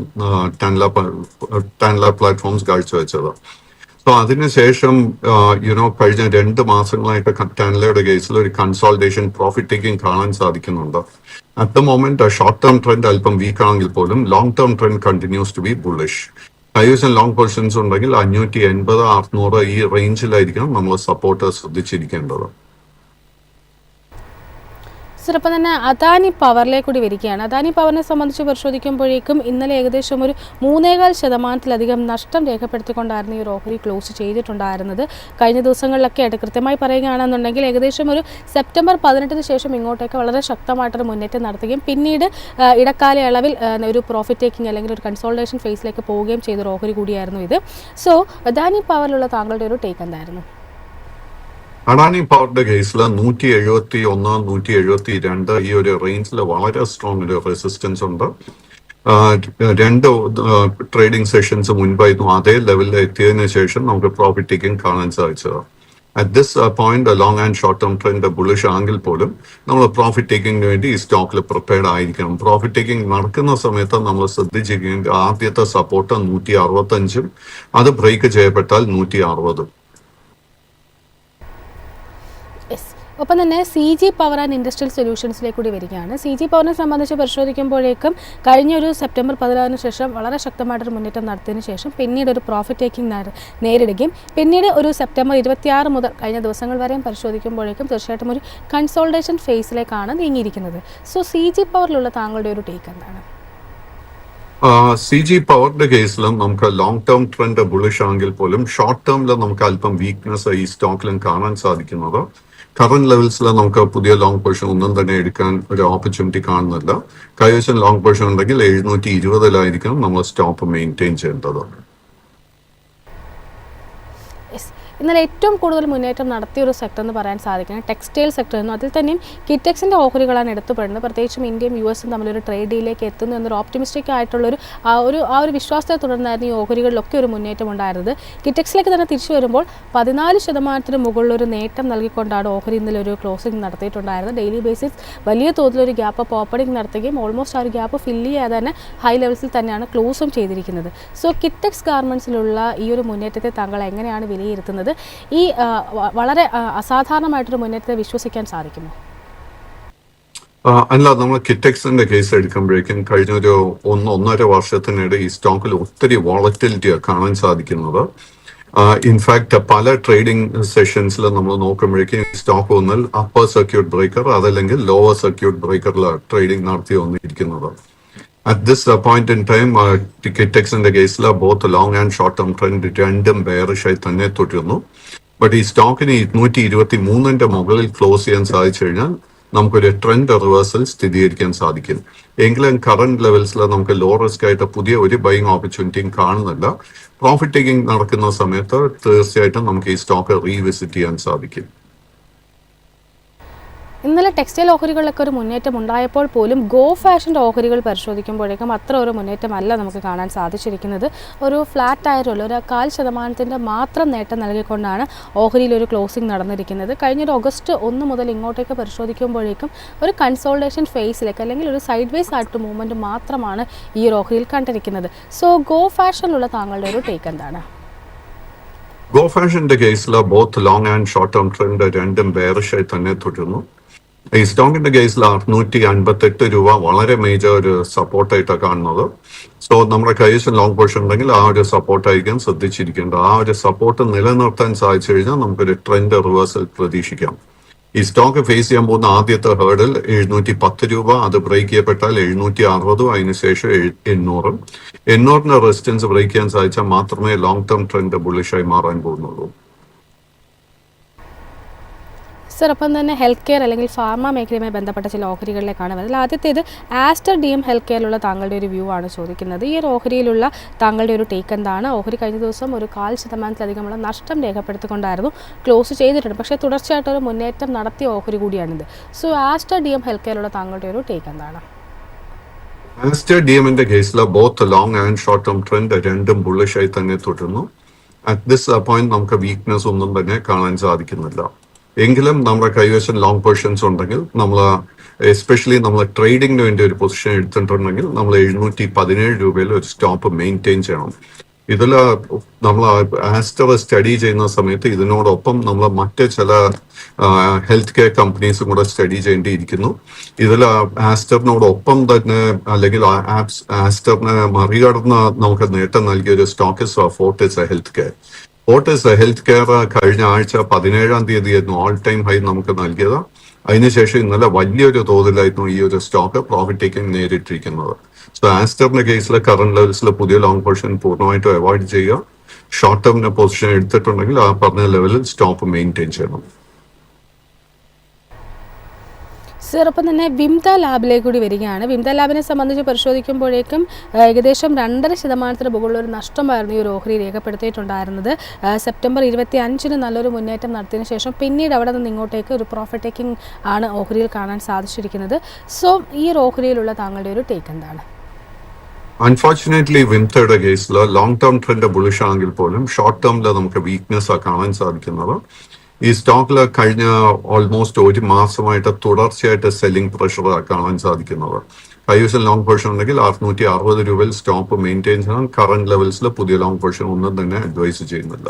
ടെൻല പ്ലാറ്റ്ഫോംസ് കാഴ്ചവെച്ചത്. സോ അതിനുശേഷം കഴിഞ്ഞ 2 മാസങ്ങളായിട്ട് ടെൻലയുടെ കേസിൽ ഒരു കൺസോൾട്ടേഷൻ പ്രോഫിറ്റ് ടേക്കിംഗ് കാണാൻ സാധിക്കുന്നുണ്ട്. At the moment short term trend അല്പം വീക്ക് ആണെങ്കിൽ പോലും long term trend continues to be bullish. Highways long positions ഉണ്ടെങ്കിൽ 580, 600 ഈ റേഞ്ചിലായിരിക്കണം നമ്മൾ സപ്പോർട്ട് ശ്രദ്ധിച്ചിരിക്കേണ്ടത്. ചിലപ്പോൾ തന്നെ അദാനി പവറിലേക്ക് കൂടി വരികയാണ്. അദാനി പവറിനെ സംബന്ധിച്ച് പരിശോധിക്കുമ്പോഴേക്കും ഇന്നലെ ഏകദേശം ഒരു 3.25% നഷ്ടം രേഖപ്പെടുത്തിക്കൊണ്ടായിരുന്നു ഈ ഒരു ഓഹരി ക്ലോസ് ചെയ്തിട്ടുണ്ടായിരുന്നത്. കഴിഞ്ഞ ദിവസങ്ങളിലൊക്കെ ആയിട്ട് കൃത്യമായി പറയുകയാണെന്നുണ്ടെങ്കിൽ ഏകദേശം ഒരു സെപ്റ്റംബർ 18 ശേഷം ഇങ്ങോട്ടേക്ക് വളരെ ശക്തമായിട്ടൊരു മുന്നേറ്റം നടത്തുകയും പിന്നീട് ഇടക്കാലയളവിൽ ഒരു പ്രോഫിറ്റ് ടേക്കിംഗ് അല്ലെങ്കിൽ ഒരു കൺസോൾട്ടേഷൻ ഫേസിലേക്ക് പോവുകയും ചെയ്തൊരു ഓഹരി കൂടിയായിരുന്നു ഇത്. സോ അദാനി പവറിലുള്ള താങ്കളുടെ ഒരു ടേക്ക് എന്തായിരുന്നു? അഡാനി പവറിന്റെ കേസിൽ 171, 172 ഈ ഒരു റേഞ്ചിൽ വളരെ സ്ട്രോങ് ഒരു റെസിസ്റ്റൻസ് ഉണ്ട്. 2 ട്രേഡിംഗ് സെഷൻസ് മുൻപായിരുന്നു അതേ ലെവലിൽ എത്തിയതിനു ശേഷം നമുക്ക് പ്രോഫിറ്റ് ടേക്കിംഗ് കാണാൻ സാധിച്ചത്. At this point long and short term trend bullish ആണെങ്കിൽ പോലും നമ്മൾ പ്രോഫിറ്റ് ടേക്കിംഗിന് വേണ്ടി ഈ സ്റ്റോക്കിൽ പ്രിപ്പയർഡ് ആയിരിക്കണം. പ്രോഫിറ്റ് ടേക്കിംഗ് നടക്കുന്ന സമയത്ത് നമ്മൾ ശ്രദ്ധിച്ചിരിക്കേണ്ട ആദ്യത്തെ സപ്പോർട്ട് 165, അത് ബ്രേക്ക് ചെയ്യപ്പെട്ടാൽ 160. ഒപ്പം തന്നെ CG പവർ ആൻഡ് ഇൻഡസ്ട്രിയൽ സൊല്യൂഷൻസിലേക്ക് കൂടി വരികയാണ്. CG പവറിനെ സംബന്ധിച്ച് പരിശോധിക്കുമ്പോഴേക്കും കഴിഞ്ഞ ഒരു സെപ്റ്റംബർ 16 ശേഷം വളരെ ശക്തമായിട്ടൊരു മുന്നേറ്റം നടത്തിയതിനു ശേഷം പിന്നീട് ഒരു പ്രോഫിറ്റ് ടേക്കിംഗ് നേരിടുകയും പിന്നീട് ഒരു സെപ്റ്റംബർ 26 മുതൽ കഴിഞ്ഞ ദിവസങ്ങൾ വരെയും പരിശോധിക്കുമ്പോഴേക്കും തീർച്ചയായിട്ടും ഒരു കൺസോൾട്ടേഷൻ ഫേസിലേക്കാണ് നീങ്ങിയിരിക്കുന്നത്. സോ CG പവറിലുള്ള താങ്കളുടെ ഒരു ടേക്ക് എന്താണ്? CG പവറിന്റെ കേസിലും നമുക്ക് ലോങ് ടേം ട്രെൻഡ് ബുള്ളിഷ് ആണെങ്കിൽ പോലും ഷോർട്ട് ടേമിൽ നമുക്ക് അല്പം വീക്ക്നെസ് ഈ സ്റ്റോക്കിലും കാണാൻ സാധിക്കുന്നത്. കറന്റ് ലെവൽസിൽ നമുക്ക് പുതിയ ലോങ് പൊസിഷൻ ഒന്നും തന്നെ എടുക്കാൻ ഒരു ഓപ്പർച്യൂണിറ്റി കാണുന്നില്ല. കൈവശം ലോങ് പൊസിഷൻ ഉണ്ടെങ്കിൽ 720 നമ്മൾ സ്റ്റോപ്പ് മെയിൻറ്റെയിൻ ചെയ്യേണ്ടത്. ഇന്നലെ ഏറ്റവും കൂടുതൽ മുന്നേറ്റം നടത്തിയ ഒരു സെക്ടർ എന്ന് പറയാൻ സാധിക്കുന്നത് ടെക്സ്റ്റൈൽ സെക്ടർ എന്നും അതിൽ തന്നെയും കിറ്റെക്സിൻ്റെ ഓഹരികളാണ് എടുത്തുപെടുന്നത്. പ്രത്യേകിച്ചും ഇന്ത്യയും US തമ്മിലൊരു ട്രേഡ് ഡീലിലേക്ക് എത്തുന്നു എന്നൊരു ഓപ്റ്റിമിസ്റ്റിക് ആയിട്ടുള്ളൊരു ആ ഒരു വിശ്വാസത്തെ തുടർന്നായിരുന്നു ഈ ഓഹരികളിലൊക്കെ ഒരു മുന്നേറ്റം ഉണ്ടായിരുന്നത്. കിറ്റെക്സിലേക്ക് തന്നെ തിരിച്ചു വരുമ്പോൾ 14% മുകളിലൊരു നേട്ടം നൽകിക്കൊണ്ടാണ് ഓഹരി ഇന്നലെ ഒരു ക്ലോസിംഗ് നടത്തിയിട്ടുണ്ടായിരുന്നത്. ഡെയിലി ബേസിസ് വലിയ തോതിലൊരു ഗ്യാപ്പ് അപ്പ് ഓപ്പണിംഗ് നടത്തുകയും ഓൾമോസ്റ്റ് ആ ഒരു ഗ്യാപ്പ് ഫില്ല് ചെയ്യാതെ തന്നെ ഹൈ ലെവൽസിൽ തന്നെയാണ് ക്ലോസും ചെയ്തിരിക്കുന്നത്. സോ കിറ്റെക്സ് ഗാർമെൻറ്റ്സിലുള്ള ഈ ഒരു മുന്നേറ്റത്തെ താങ്കൾ എങ്ങനെയാണ് വിലയിരുത്തുന്നത്? ഈ വളരെ അസാധാരണമായിട്ടൊരു മുന്നേറ്റത്തെ വിശ്വസിക്കാൻ സാധിക്കുമോ? അല്ല, നമ്മൾ കിറ്റെക്സിന്റെ കേസ് എടുക്കുമ്പോഴേക്കും കഴിഞ്ഞ ഒരു 1.5 വർഷത്തിനിടെ ഈ സ്റ്റോക്കിൽ ഒത്തിരി വോളറ്റിലിറ്റി കാണാൻ സാധിക്കുന്നത്. ഇൻഫാക്ട് പല ട്രേഡിംഗ് സെഷൻസിൽ നമ്മൾ നോക്കുമ്പോഴേക്കും സ്റ്റോക്ക് ഒന്നിൽ അപ്പർ സർക്യൂട്ട് ബ്രേക്കർ അതല്ലെങ്കിൽ ലോവർ സർക്യൂട്ട് ബ്രേക്കറിൽ ട്രേഡിംഗ് നടത്തി വന്നിരിക്കുന്നത്. At this point in time, കിറ്റെക്സിന്റെ കേസിൽ both long and short term trend രണ്ടും ബെയറിഷായി തന്നെ തുടരുന്നു. ബട്ട് ഈ സ്റ്റോക്കിന് 223 മുകളിൽ ക്ലോസ് ചെയ്യാൻ സാധിച്ചു കഴിഞ്ഞാൽ നമുക്കൊരു ട്രെൻഡ് റിവേഴ്സൽ സ്ഥിരീകരിക്കാൻ സാധിക്കും. എങ്കിലും കറന്റ് ലെവൽസിൽ നമുക്ക് ലോ റിസ്ക് ആയിട്ട് പുതിയ ഒരു ബൈങ് ഓപ്പർച്യൂണിറ്റിയും കാണുന്നില്ല. പ്രോഫിറ്റ് ടേക്കിംഗ് നടക്കുന്ന സമയത്ത് തീർച്ചയായിട്ടും നമുക്ക് ഈ സ്റ്റോക്ക് റീവിസിറ്റ് ചെയ്യാൻ സാധിക്കും. ഇന്നലെ ടെക്സ്റ്റൈൽ ഓഹരികളിലൊക്കെ ഒരു മുന്നേറ്റം ഉണ്ടായപ്പോൾ പോലും ഗോ ഫാഷൻ്റെ ഓഹരികൾ പരിശോധിക്കുമ്പോഴേക്കും അത്ര ഒരു മുന്നേറ്റമല്ല നമുക്ക് കാണാൻ സാധിച്ചിരിക്കുന്നത്. ഒരു ഫ്ലാറ്റ് ആയിട്ടുള്ള ഒരു 0.25% മാത്രം നേട്ടം നൽകിക്കൊണ്ടാണ് ഓഹരിയിൽ ഒരു ക്ലോസിംഗ് നടന്നിരിക്കുന്നത്. കഴിഞ്ഞൊരു ഓഗസ്റ്റ് 1 മുതൽ ഇങ്ങോട്ടേക്ക് പരിശോധിക്കുമ്പോഴേക്കും ഒരു കൺസോൾട്ടേഷൻ ഫേസിലേക്ക് അല്ലെങ്കിൽ ഒരു സൈഡ് വേസ് ആയിട്ട് മൂവ്മെൻറ്റ് മാത്രമാണ് ഈ ഒരു ഓഹരിയിൽ കണ്ടിരിക്കുന്നത്. സോ ഗോ ഫാഷനിലുള്ള താങ്കളുടെ ഒരു ടേക്ക് എന്താണ്? ഗോ ഫാഷന്റെ കേസിൽ both long and short term trend രണ്ടും ബെയറിഷായി തന്നെ തുടരുന്നു. ഈ സ്റ്റോക്കിന്റെ കേസിൽ 658 വളരെ മേജർ ഒരു സപ്പോർട്ടായിട്ടാണ് കാണുന്നത്. സോ നമ്മുടെ കൈവശം ലോങ് പൊസിഷൻ ഉണ്ടെങ്കിൽ ആ ഒരു സപ്പോർട്ടായിരിക്കും ശ്രദ്ധിച്ചിരിക്കേണ്ടത്. ആ ഒരു സപ്പോർട്ട് നിലനിർത്താൻ സാധിച്ചു കഴിഞ്ഞാൽ നമുക്കൊരു ട്രെൻഡ് റിവേഴ്സൽ പ്രതീക്ഷിക്കാം. ഈ സ്റ്റോക്ക് ഫേസ് ചെയ്യാൻ പോകുന്ന ആദ്യത്തെ ഹേർഡിൽ 710, അത് ബ്രേക്ക് ചെയ്യപ്പെട്ടാൽ 760, അതിനുശേഷം 800 റെസിസ്റ്റൻസ് ബ്രേക്ക് ചെയ്യാൻ സാധിച്ചാൽ മാത്രമേ ലോങ് ടേം ട്രെൻഡ് ബുള്ളിഷായി മാറാൻ പോകുന്നുള്ളൂ. സർ, അപ്പം തന്നെ ഹെൽത്ത് കെയർ അല്ലെങ്കിൽ ഫാർമ മേഖലയുമായി ബന്ധപ്പെട്ട ചില ഓഹരികളിലേക്കാണ് വരുന്നത്. ആദ്യത്തേത് ആസ്റ്റർ DM ഹെൽത്ത് കെയറിലുള്ള താങ്കളുടെ ഒരു വ്യൂ ആണ് ചോദിക്കുന്നത്. ഈ ഒരു ഓഹരിയിലുള്ള താങ്കളുടെ ഒരു ടേക്ക് എന്താണ്? ഓഹരി കഴിഞ്ഞ ദിവസം ഒരു 0.5% നഷ്ടം രേഖപ്പെടുത്തിക്കൊണ്ടായിരുന്നു ക്ലോസ് ചെയ്തിട്ടുണ്ട്. പക്ഷേ തുടർച്ചയായിട്ടൊരു മുന്നേറ്റം നടത്തിയ ഓഹരി കൂടിയാണിത്. സോ ആസ്റ്റർ DM ഹെൽത്ത് കെയറിലുള്ള താങ്കളുടെ ഒരു ടേക്ക് എന്താണ്? ആസ്റ്റർ DMന്റെ കേസിൽ both long and short term trend രണ്ടും ബുള്ളിഷായി തന്നെ തുടരുന്നു. അറ്റ് ദിസ് പോയിന്റ് നമുക്ക് വീക്ക്നെസ് ഒന്നും തന്നെ കാണാൻ സാധിക്കുന്നില്ല. എങ്കിലും നമ്മുടെ കൈവശം ലോങ് പൊസിഷൻസ് ഉണ്ടെങ്കിൽ നമ്മൾ എസ്പെഷ്യലി നമ്മൾ ട്രേഡിങ്ങിന് വേണ്ടി ഒരു പൊസിഷൻ എടുത്തിട്ടുണ്ടെങ്കിൽ നമ്മൾ 717 രൂപയിൽ ഒരു സ്റ്റോപ്പ് മെയിൻറ്റെയിൻ ചെയ്യണം. ഇതിൽ നമ്മൾ ആസ്റ്റർ സ്റ്റഡി ചെയ്യുന്ന സമയത്ത് ഇതിനോടൊപ്പം നമ്മൾ മറ്റ് ചില ഹെൽത്ത് കെയർ കമ്പനീസും കൂടെ സ്റ്റഡി ചെയ്യേണ്ടിയിരിക്കുന്നു. ഇതിൽ ആസ്റ്ററിനോടൊപ്പം തന്നെ അല്ലെങ്കിൽ ആസ്റ്ററിനെ മറികടന്ന് നമുക്ക് നേട്ടം നൽകിയ ഒരു stock Fortis health care. Fortis health care കഴിഞ്ഞ ആഴ്ച 17-ാം തീയതിയായിരുന്നു ഓൾ ടൈം ഹൈ നമുക്ക് നൽകിയത്. അതിനുശേഷം ഇന്നലെ വലിയൊരു തോതിലായിരുന്നു ഈ ഒരു സ്റ്റോക്ക് പ്രോഫിറ്റ് ടേക്കിംഗ് നേരിട്ടിരിക്കുന്നത്. സോ ആസ്റ്ററിന്റെ കേസിൽ കറന്റ് ലെവൽസിൽ പുതിയ ലോങ് പൊസിഷൻ പൂർണ്ണമായിട്ടും അവോയ്ഡ് ചെയ്യുക. ഷോർട്ട് ടേമിന് പൊസിഷൻ എടുത്തിട്ടുണ്ടെങ്കിൽ ആ പറഞ്ഞ ലെവലിൽ സ്റ്റോപ്പ് മെയിൻറ്റെയിൻ ചെയ്യണം. സർ, ഒപ്പം തന്നെ വിംത ലാബിലേക്ക് കൂടി വരികയാണ്. വിംത ലാബിനെ സംബന്ധിച്ച് പരിശോധിക്കുമ്പോഴേക്കും ഏകദേശം 2.5% മുകളിൽ ഒരു നഷ്ടമായിരുന്നു ഈ ഒരു ഓഹരി രേഖപ്പെടുത്തിയിട്ടുണ്ടായിരുന്നത്. സെപ്റ്റംബർ 25 നല്ലൊരു മുന്നേറ്റം നടത്തിയതിനു ശേഷം പിന്നീട് അവിടെ നിന്ന് ഇങ്ങോട്ടേക്ക് ഒരു പ്രോഫിറ്റ് ടേക്കിംഗ് ആണ് ഓഹരിയിൽ കാണാൻ സാധിച്ചിരിക്കുന്നത്. സോ ഈ ഒരു ഓഹരിയിലുള്ള താങ്കളുടെ ഒരു ടേക്ക് എന്താണ്? അൺഫോർച്ചുനേറ്റ്ലി വിംതയുടെ കേസിൽ ലോങ് ടേം ട്രെൻഡ് ബുളിഷ് ആണെങ്കിൽ പോലും ഷോർട്ട് ടേമിൽ നമുക്ക് വീക്ക്നെസ് കാണാൻ സാധിക്കുന്നത്. ഈ സ്റ്റോക്കിൽ കഴിഞ്ഞ ഓൾമോസ്റ്റ് ഒരു മാസമായിട്ട് തുടർച്ചയായിട്ട് സെല്ലിംഗ് പ്രഷർ കാണാൻ സാധിക്കുന്നത്. കൈവശം ലോങ് പൊസിഷൻ ഉണ്ടെങ്കിൽ 660 രൂപയിൽ സ്റ്റോപ്പ് മെയിൻറ്റെയിൻ ചെയ്യണം. കറന്റ് ലെവൽസിൽ പുതിയ ലോങ് പൊസിഷൻ ഒന്നും തന്നെ അഡ്വൈസ് ചെയ്യുന്നില്ല.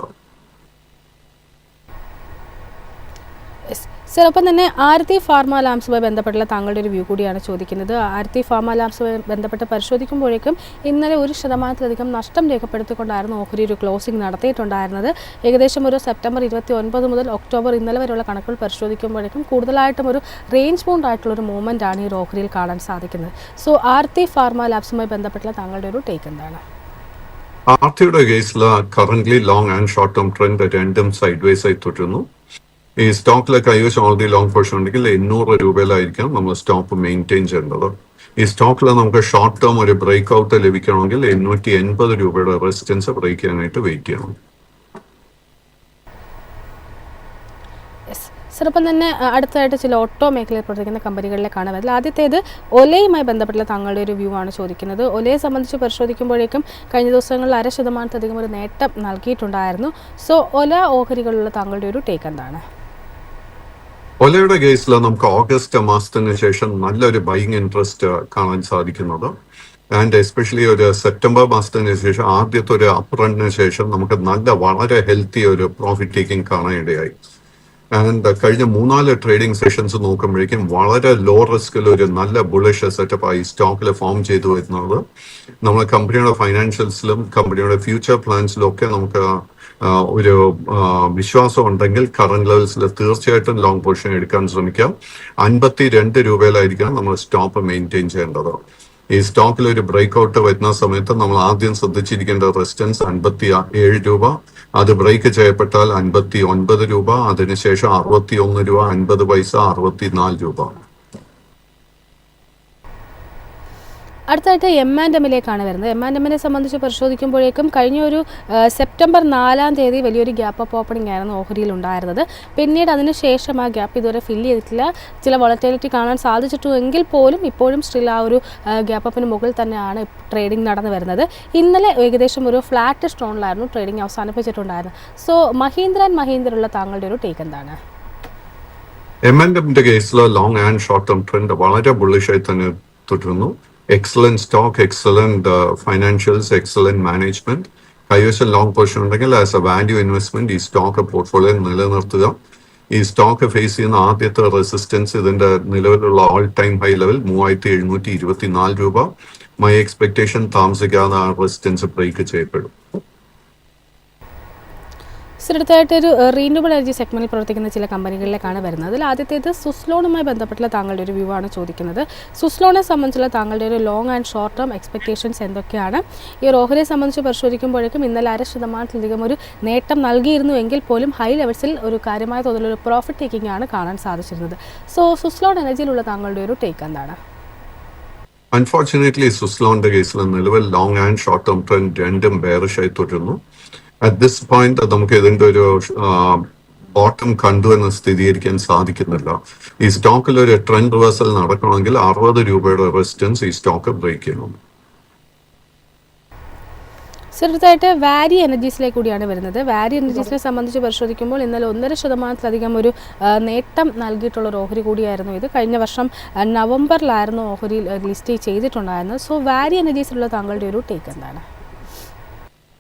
സർ, ഒപ്പം തന്നെ ആരതി ഫാർമ ലാബ്സുമായി ബന്ധപ്പെട്ടുള്ള താങ്കളുടെ ഒരു വ്യൂ കൂടിയാണ് ചോദിക്കുന്നത്. ആരതി ഫാർമ ലാബ്സുമായി ബന്ധപ്പെട്ട് പരിശോധിക്കുമ്പോഴേക്കും ഇന്നലെ 1% നഷ്ടം രേഖപ്പെടുത്തിക്കൊണ്ടായിരുന്നു ഓഹരി ഒരു ക്ലോസിംഗ് നടത്തിയിട്ടുണ്ടായിരുന്നത്. ഏകദേശം ഒരു സെപ്റ്റംബർ 29 മുതൽ ഒക്ടോബർ ഇന്നലെ വരെയുള്ള കണക്കുകൾ പരിശോധിക്കുമ്പോഴേക്കും കൂടുതലായിട്ടും ഒരു റേഞ്ച് ബൗണ്ട് ആയിട്ടുള്ളൊരു മൂവ്മെൻ്റ് ആണ് ഈ ഒരു ഓഹരിയിൽ കാണാൻ സാധിക്കുന്നത്. സോ ആരതി ഫാർമ ലാബ്സുമായി ബന്ധപ്പെട്ടുള്ള താങ്കളുടെ ഒരു ടേക്ക് എന്താണ്? ആർത്തിയുടെ കേസിൽ currently long and short term trend രണ്ടും സൈഡ് വേസ് ആയി തുടരുന്നു. ഈ സ്റ്റോക്കിലെ കൈവശം ഓൾറെഡി ലോങ് പൊസിഷൻ ഉണ്ടെങ്കിൽ 800 രൂപയിലായിരിക്കാം നമ്മൾ സ്റ്റോപ്പ് മെയിൻറ്റെയിൻ ചെയ്യേണ്ടത്. ഈ സ്റ്റോക്കിൽ നമുക്ക് ഷോർട്ട് ടേം ഒരു ബ്രേക്ക് ഔട്ട് ലഭിക്കണമെങ്കിൽ 880 രൂപയുടെ റെസിസ്റ്റൻസ് ബ്രേക്ക് ചെയ്യാനായിട്ട് വെയിറ്റ് ചെയ്യണം. സർ, ഒപ്പം തന്നെ അടുത്തതായിട്ട് ചില ഓട്ടോ മേഖലയിൽ പ്രവർത്തിക്കുന്ന കമ്പനികളിലേക്കാണ് വരുന്നത്. ആദ്യത്തേത് ഒലയുമായി ബന്ധപ്പെട്ടുള്ള താങ്കളുടെ ഒരു വ്യൂ ആണ് ചോദിക്കുന്നത്. ഒലയെ സംബന്ധിച്ച് പരിശോധിക്കുമ്പോഴേക്കും കഴിഞ്ഞ ദിവസങ്ങളിൽ 0.5% ഒരു നേട്ടം നൽകിയിട്ടുണ്ടായിരുന്നു. സോ ഒല ഓഹരികളുള്ള താങ്കളുടെ ഒരു ടേക്ക് എന്താണ്? ഒലയുടെ കേസിൽ നമുക്ക് ഓഗസ്റ്റ് മാസത്തിന് ശേഷം നല്ലൊരു ബൈയിങ് ഇൻട്രസ്റ്റ് കാണാൻ സാധിക്കുന്നത്. ആൻഡ് എസ്പെഷ്യലി ഒരു സെപ്റ്റംബർ മാസത്തിന് ശേഷം ആദ്യത്തെ ഒരു അപ്പ് റണ്ണിന് ശേഷം നമുക്ക് വളരെ ഹെൽത്തി ഒരു പ്രോഫിറ്റ് ടേക്കിംഗ് കാണാനിടയായി. ആൻഡ് കഴിഞ്ഞ 3-4 ട്രേഡിംഗ് സെഷൻസ് നോക്കുമ്പോഴേക്കും വളരെ ലോ റിസ്കിൽ ഒരു നല്ല ബുള്ളിഷ് സെറ്റപ്പ് ആയി സ്റ്റോക്കിൽ ഫോം ചെയ്തു വരുന്നത്. നമ്മൾ കമ്പനിയുടെ ഫൈനാൻഷ്യൽസിലും കമ്പനിയുടെ ഫ്യൂച്ചർ പ്ലാൻസിലും ഒക്കെ നമുക്ക് ഒരു വിശ്വാസം ഉണ്ടെങ്കിൽ കറന്റ് ലെവൽസിൽ തീർച്ചയായിട്ടും ലോങ് പൊസിഷൻ എടുക്കാൻ ശ്രമിക്കാം. 52 രൂപയിലായിരിക്കണം നമ്മൾ സ്റ്റോപ്പ് മെയിൻറ്റെയിൻ ചെയ്യേണ്ടത്. ഈ സ്റ്റോക്കിൽ ഒരു ബ്രേക്ക് ഔട്ട് വരുന്ന സമയത്ത് നമ്മൾ ആദ്യം ശ്രദ്ധിച്ചിരിക്കേണ്ട റെസിസ്റ്റൻസ് 57 രൂപ. അത് ബ്രേക്ക് ചെയ്യപ്പെട്ടാൽ 59 രൂപ. അതിനുശേഷം 61 രൂപ 50 പൈസ, 64 രൂപ. അടുത്തായിട്ട് M&Mയിലേക്കാണ് വരുന്നത്. M&Mനെ സംബന്ധിച്ച് പരിശോധിക്കുമ്പോഴേക്കും കഴിഞ്ഞ ഒരു സെപ്റ്റംബർ 4-ാം തീയതി വലിയൊരു ഗ്യാപ്പ് അപ്പ് ഓപ്പണിംഗ് ആയിരുന്നു ഓഹരിയിൽ ഉണ്ടായിരുന്നത്. പിന്നീട് അതിനുശേഷം ആ ഗ്യാപ്പ് ഇതുവരെ ഫില്ല് ചെയ്തിട്ടില്ല. ചില വോളറ്റിലിറ്റി കാണാൻ സാധിച്ചിട്ടുമെങ്കിൽ പോലും ഇപ്പോഴും സ്റ്റിൽ ആ ഒരു ഗ്യാപ്പ് അപ്പിന് മുകളിൽ തന്നെയാണ് ട്രേഡിംഗ് നടന്നു വരുന്നത്. ഇന്നലെ ഏകദേശം ഒരു ഫ്ലാറ്റ് സ്റ്റോണിലായിരുന്നു ട്രേഡിംഗ് അവസാനിപ്പിച്ചിട്ടുണ്ടായിരുന്നത്. സോ മഹീന്ദ്രയുള്ള താങ്കളുടെ ഒരു ടേക്ക് എന്താണ്? M&Mന്റെ കേസിൽ long and short term trend വളരെ ബുള്ളിഷായി തന്നെ തുടരുന്നു. Excellent stock, excellent financials, excellent management. കൈവശം ലോങ് പൊസിഷൻ ഉണ്ടെങ്കിൽ ആസ് എ വാല്യൂ ഇൻവെസ്റ്റ്മെന്റ് ഈ സ്റ്റോക്ക് പോർട്ട്ഫോളിയോയിൽ നിലനിർത്തുക. ഈ സ്റ്റോക്ക് ഫേസ് ചെയ്യുന്ന ആദ്യത്തെ റെസിസ്റ്റൻസ് ഇതിന്റെ നിലവിലുള്ള ഓൾ ടൈം ഹൈ ലെവൽ 3724 രൂപ. മൈ എക്സ്പെക്ടേഷൻ താമസിക്കാതെ ആ റെസിസ്റ്റൻസ് ബ്രേക്ക് ചെയ്യപ്പെടും. അടുത്തായിട്ടൊരു റീന്യൂവബിൾ എനർജി സെഗ്മെന്റിൽ പ്രവർത്തിക്കുന്ന ചില കമ്പനികളിലേക്കാണ് വരുന്നത്. അതിൽ ആദ്യത്തേത് സുസ്ലോണുമായി ബന്ധപ്പെട്ടുള്ള താങ്കളുടെ ഒരു വ്യൂ ആണ് ചോദിക്കുന്നത്. സുസ്ലോണെ സംബന്ധിച്ചുള്ള താങ്കളുടെ ഒരു long and short term expectations എന്തൊക്കെയാണ്? ഈ ഒരു ഓഹരിയെ സംബന്ധിച്ച് പരിശോധിക്കുമ്പോഴേക്കും ഇന്നലെ 0.5% ഒരു നേട്ടം നൽകിയിരുന്നു എങ്കിൽ പോലും ഹൈ ലെവൽസിൽ ഒരു കാര്യമായ തോതിലൊരു പ്രോഫിറ്റ് ടേക്കിംഗ് ആണ് കാണാൻ സാധിച്ചിരുന്നത്. സോ സുസ്ലോൺ എനർജിയിലുള്ള താങ്കളുടെ ഒരു ടേക്ക് എന്താണ്? അൺഫോർച്ചുനേറ്റ്ലി സുസ്ലോണിന്റെ കേസിൽ നിലവിൽ long and short term trend രണ്ടും ബെയറിഷ് ആയി തുടരുന്നു. അറ്റ് ദിസ് പോയിന്റ് നമുക്ക് ഇതിന്റെ ഒരു ബോട്ടം കണ്ടു എന്ന് സ്ഥിരീകരിക്കാൻ സാധിക്കുന്നില്ല. ഈ സ്റ്റോക്കിൽ ഒരു ട്രെൻഡ് റിവേഴ്സൽ നടക്കണമെങ്കിൽ 60 രൂപയുടെ റെസിസ്റ്റൻസ് ഈ സ്റ്റോക്ക് ബ്രേക്ക് ചെയ്യണം. ചെറുതായിട്ട് വാരി എനർജീസിലേക്ക് കൂടിയാണ് വരുന്നത്. വാരി എനർജീസിനെ സംബന്ധിച്ച് പരിശോധിക്കുമ്പോൾ ഇന്നലെ 1.5% ഒരു നേട്ടം നൽകിയിട്ടുള്ള ഒരു ഓഹരി കൂടിയായിരുന്നു ഇത്. കഴിഞ്ഞ വർഷം നവംബറിലായിരുന്നു ഓഹരി ലിസ്റ്റ് ചെയ്തിട്ടുണ്ടായിരുന്നത്. സോ വാരി എനർജീസിലുള്ള താങ്കളുടെ ഒരു ടേക്ക് എന്താണ്?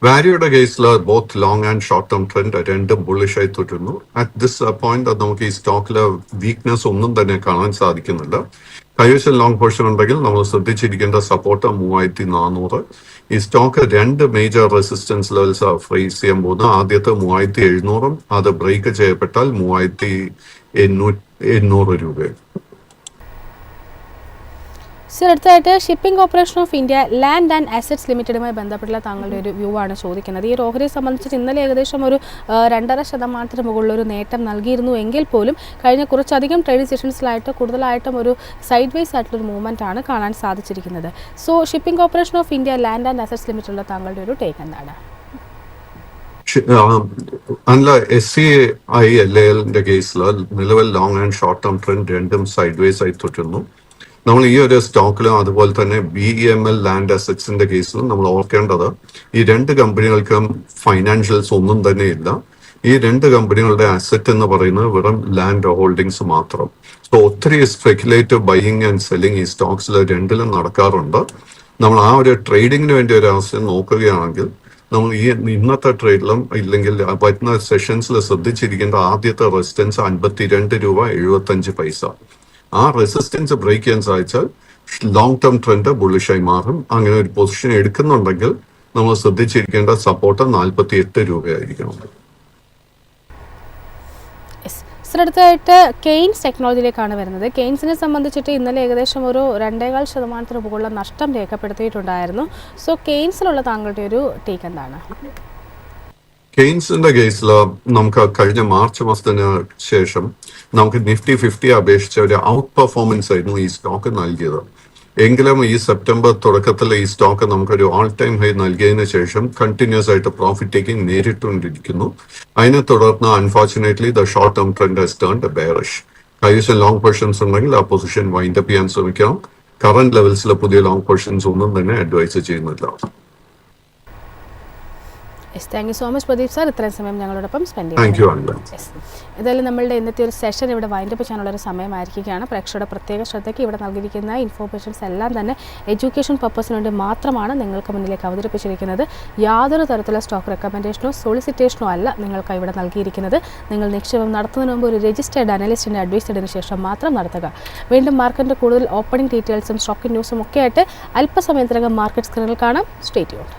വാരിയുടെ കേസിൽ both long and short term trend രണ്ടും ബുള്ളിഷ് ആയി തുടരുന്നു. അറ്റ് ദിസ് പോയിന്റ് നമുക്ക് ഈ സ്റ്റോക്കിലെ വീക്ക്നെസ് ഒന്നും തന്നെ കാണാൻ സാധിക്കുന്നില്ല. കൈവശം ലോങ് പൊസിഷൻ ഉണ്ടെങ്കിൽ നമ്മൾ ശ്രദ്ധിച്ചിരിക്കേണ്ട സപ്പോർട്ട് 3400. ഈ stock 2 major resistance levels face ചെയ്യാൻ പോകുന്നു. ആദ്യത്തെ 3700, അത് ബ്രേക്ക് ചെയ്യപ്പെട്ടാൽ 3800 രൂപയാണ്. അടുത്തായിട്ട് shipping corporation of India land and assets ലിമിറ്റഡുമായി ബന്ധപ്പെട്ടുള്ള താങ്കളുടെ ഒരു വ്യൂ ആണ് ചോദിക്കുന്നത്. ഈ ഓഹരിയെ സംബന്ധിച്ചിട്ട് ഇന്നലെ ഏകദേശം ഒരു 2.5% മുകളിലൊരു നേട്ടം നൽകിയിരുന്നു എങ്കിൽ പോലും കഴിഞ്ഞ കുറച്ചധികം ട്രേഡിംഗ് സെഷൻസിലായിട്ട് കൂടുതലായിട്ടും ഒരു സൈഡ് വേസ് ആയിട്ടുള്ളൊരു മൂവ്മെന്റ് ആണ് കാണാൻ സാധിച്ചിരിക്കുന്നത്. So shipping corporation of India land and assets ലിമിറ്റഡുള്ള താങ്കളുടെ ഒരു ടേക്ക് എന്താണ്? SCILALന്റെ കേസിൽ നിലവിൽ long and short term trend രണ്ടും സൈഡ് വേസ് ആയി തുടരുന്നു. നമ്മൾ ഈ ഒരു സ്റ്റോക്കിലും അതുപോലെ തന്നെ BEML ലാൻഡ് അസറ്റ്സിന്റെ കേസിലും നമ്മൾ ഓർക്കേണ്ടത് ഈ 2 കമ്പനികൾക്കും ഫൈനാൻഷ്യൽസ് ഒന്നും തന്നെ ഇല്ല. ഈ 2 കമ്പനികളുടെ അസറ്റ് എന്ന് പറയുന്നത് വെറും ലാൻഡ് ഹോൾഡിങ്സ് മാത്രം. സോ ഒത്തിരി സ്പെക്കുലേറ്റീവ് ബൈയിങ് ആൻഡ് സെല്ലിങ് ഈ സ്റ്റോക്സിൽ രണ്ടിലും നടക്കാറുണ്ട്. നമ്മൾ ആ ഒരു ട്രേഡിങ്ങിന് വേണ്ടി ഒരു അവസരം നോക്കുകയാണെങ്കിൽ നമ്മൾ ഈ ഇന്നത്തെ ട്രേഡിലും ഇല്ലെങ്കിൽ വരുന്ന സെഷൻസിൽ ശ്രദ്ധിച്ചിരിക്കേണ്ട ആദ്യത്തെ റെസിസ്റ്റൻസ് 52.75 രൂപ. ആ റെസിസ്റ്റൻസ് ബ്രേക്ക് ചെയ്യാൻ സാധിച്ചാൽ ലോങ് ടേം ട്രെൻഡ് ബുള്ളിഷായി മാറും. അങ്ങനെ ഒരു പൊസിഷൻ എടുക്കുന്നുണ്ടെങ്കിൽ നമ്മൾ ശ്രദ്ധിച്ചിരിക്കേണ്ട സപ്പോർട്ട് 48 രൂപയായിരിക്കണം. അടുത്തായിട്ട് കെയ്ൻസ് ടെക്നോളജിയിലേക്കാണ് വരുന്നത്. കെയ്ൻസിനെ സംബന്ധിച്ചിട്ട് ഇന്നലെ ഏകദേശം ഒരു 2.25% മുകളിലുള്ള നഷ്ടം രേഖപ്പെടുത്തിയിട്ടുണ്ടായിരുന്നു. സോ കെയ്ൻസിലുള്ള താങ്കളുടെ ഒരു ടേക്ക് എന്താണ്? കെയ്ൻസിന്റെ കേസിൽ നമുക്ക് കഴിഞ്ഞ മാർച്ച് മാസത്തിന് ശേഷം നമുക്ക് നിഫ്റ്റി 50 അപേക്ഷിച്ച ഒരു ഔട്ട് പെർഫോമൻസ് ആയിരുന്നു ഈ സ്റ്റോക്ക് നൽകിയത്. എങ്കിലും ഈ സെപ്റ്റംബർ തുടക്കത്തിൽ ഈ സ്റ്റോക്ക് നമുക്കൊരു ഓൾ ടൈം ഹൈ നൽകിയതിനു ശേഷം കണ്ടിന്യൂസ് ആയിട്ട് പ്രോഫിറ്റ് ടേക്കിംഗ് നേരിട്ടുകൊണ്ടിരിക്കുന്നു. അതിനെ തുടർന്ന് unfortunately the short term trend has turned bearish. കൈവശം ലോങ് പൊസിഷൻസ് ഉണ്ടെങ്കിൽ ആ പൊസിഷൻ വൈൻഡ് അപ്പ് ചെയ്യാൻ ശ്രമിക്കണം. കറന്റ് ലെവൽസിലെ പുതിയ ലോങ് പൊസിഷൻസ് ഒന്നും തന്നെ അഡ്വൈസ് ചെയ്യുന്നില്ല. Thank you so much Pradeep sir, ഇത്രയും സമയം ഞങ്ങളോടൊപ്പം സ്പെൻഡ് ചെയ്തു. ഏതായാലും നമ്മളുടെ ഇന്നത്തെ ഒരു സെഷൻ ഇവിടെ വൈൻഡപ്പ് ചെയ്യാനുള്ളൊരു സമയമായിരിക്കുകയാണ്. പ്രേക്ഷകരുടെ പ്രത്യേക ശ്രദ്ധയ്ക്ക് ഇവിടെ നൽകിയിരിക്കുന്ന ഇൻഫോർമേഷൻസ് എല്ലാം തന്നെ എഡ്യൂക്കേഷൻ പർപ്പസിന് വേണ്ടി മാത്രമാണ് നിങ്ങൾക്ക് മുന്നിലേക്ക് അവതരിപ്പിച്ചിരിക്കുന്നത്. യാതൊരു തരത്തിലുള്ള സ്റ്റോക്ക് റെക്കമെൻഡേഷനോ സോളിസിറ്റേഷനോ അല്ല നിങ്ങൾക്ക് ഇവിടെ നൽകിയിരിക്കുന്നത്. നിങ്ങൾ നിക്ഷേപം നടത്തുന്നതിന് മുമ്പ് ഒരു രജിസ്റ്റേർഡ് അനലിസ്റ്റിൻ്റെ അഡ്വൈസ് ചെയ്തതിനു ശേഷം മാത്രം നടത്തുക. വീണ്ടും മാർക്കറ്റിൻ്റെ കൂടുതൽ ഓപ്പണിംഗ് ഡീറ്റെയിൽസും സ്റ്റോക്ക് ന്യൂസും ഒക്കെ ആയിട്ട് അല്പസമയത്തിനകം മാർക്കറ്റ് സ്ക്രീനിൽ കാണാം. Stay tuned.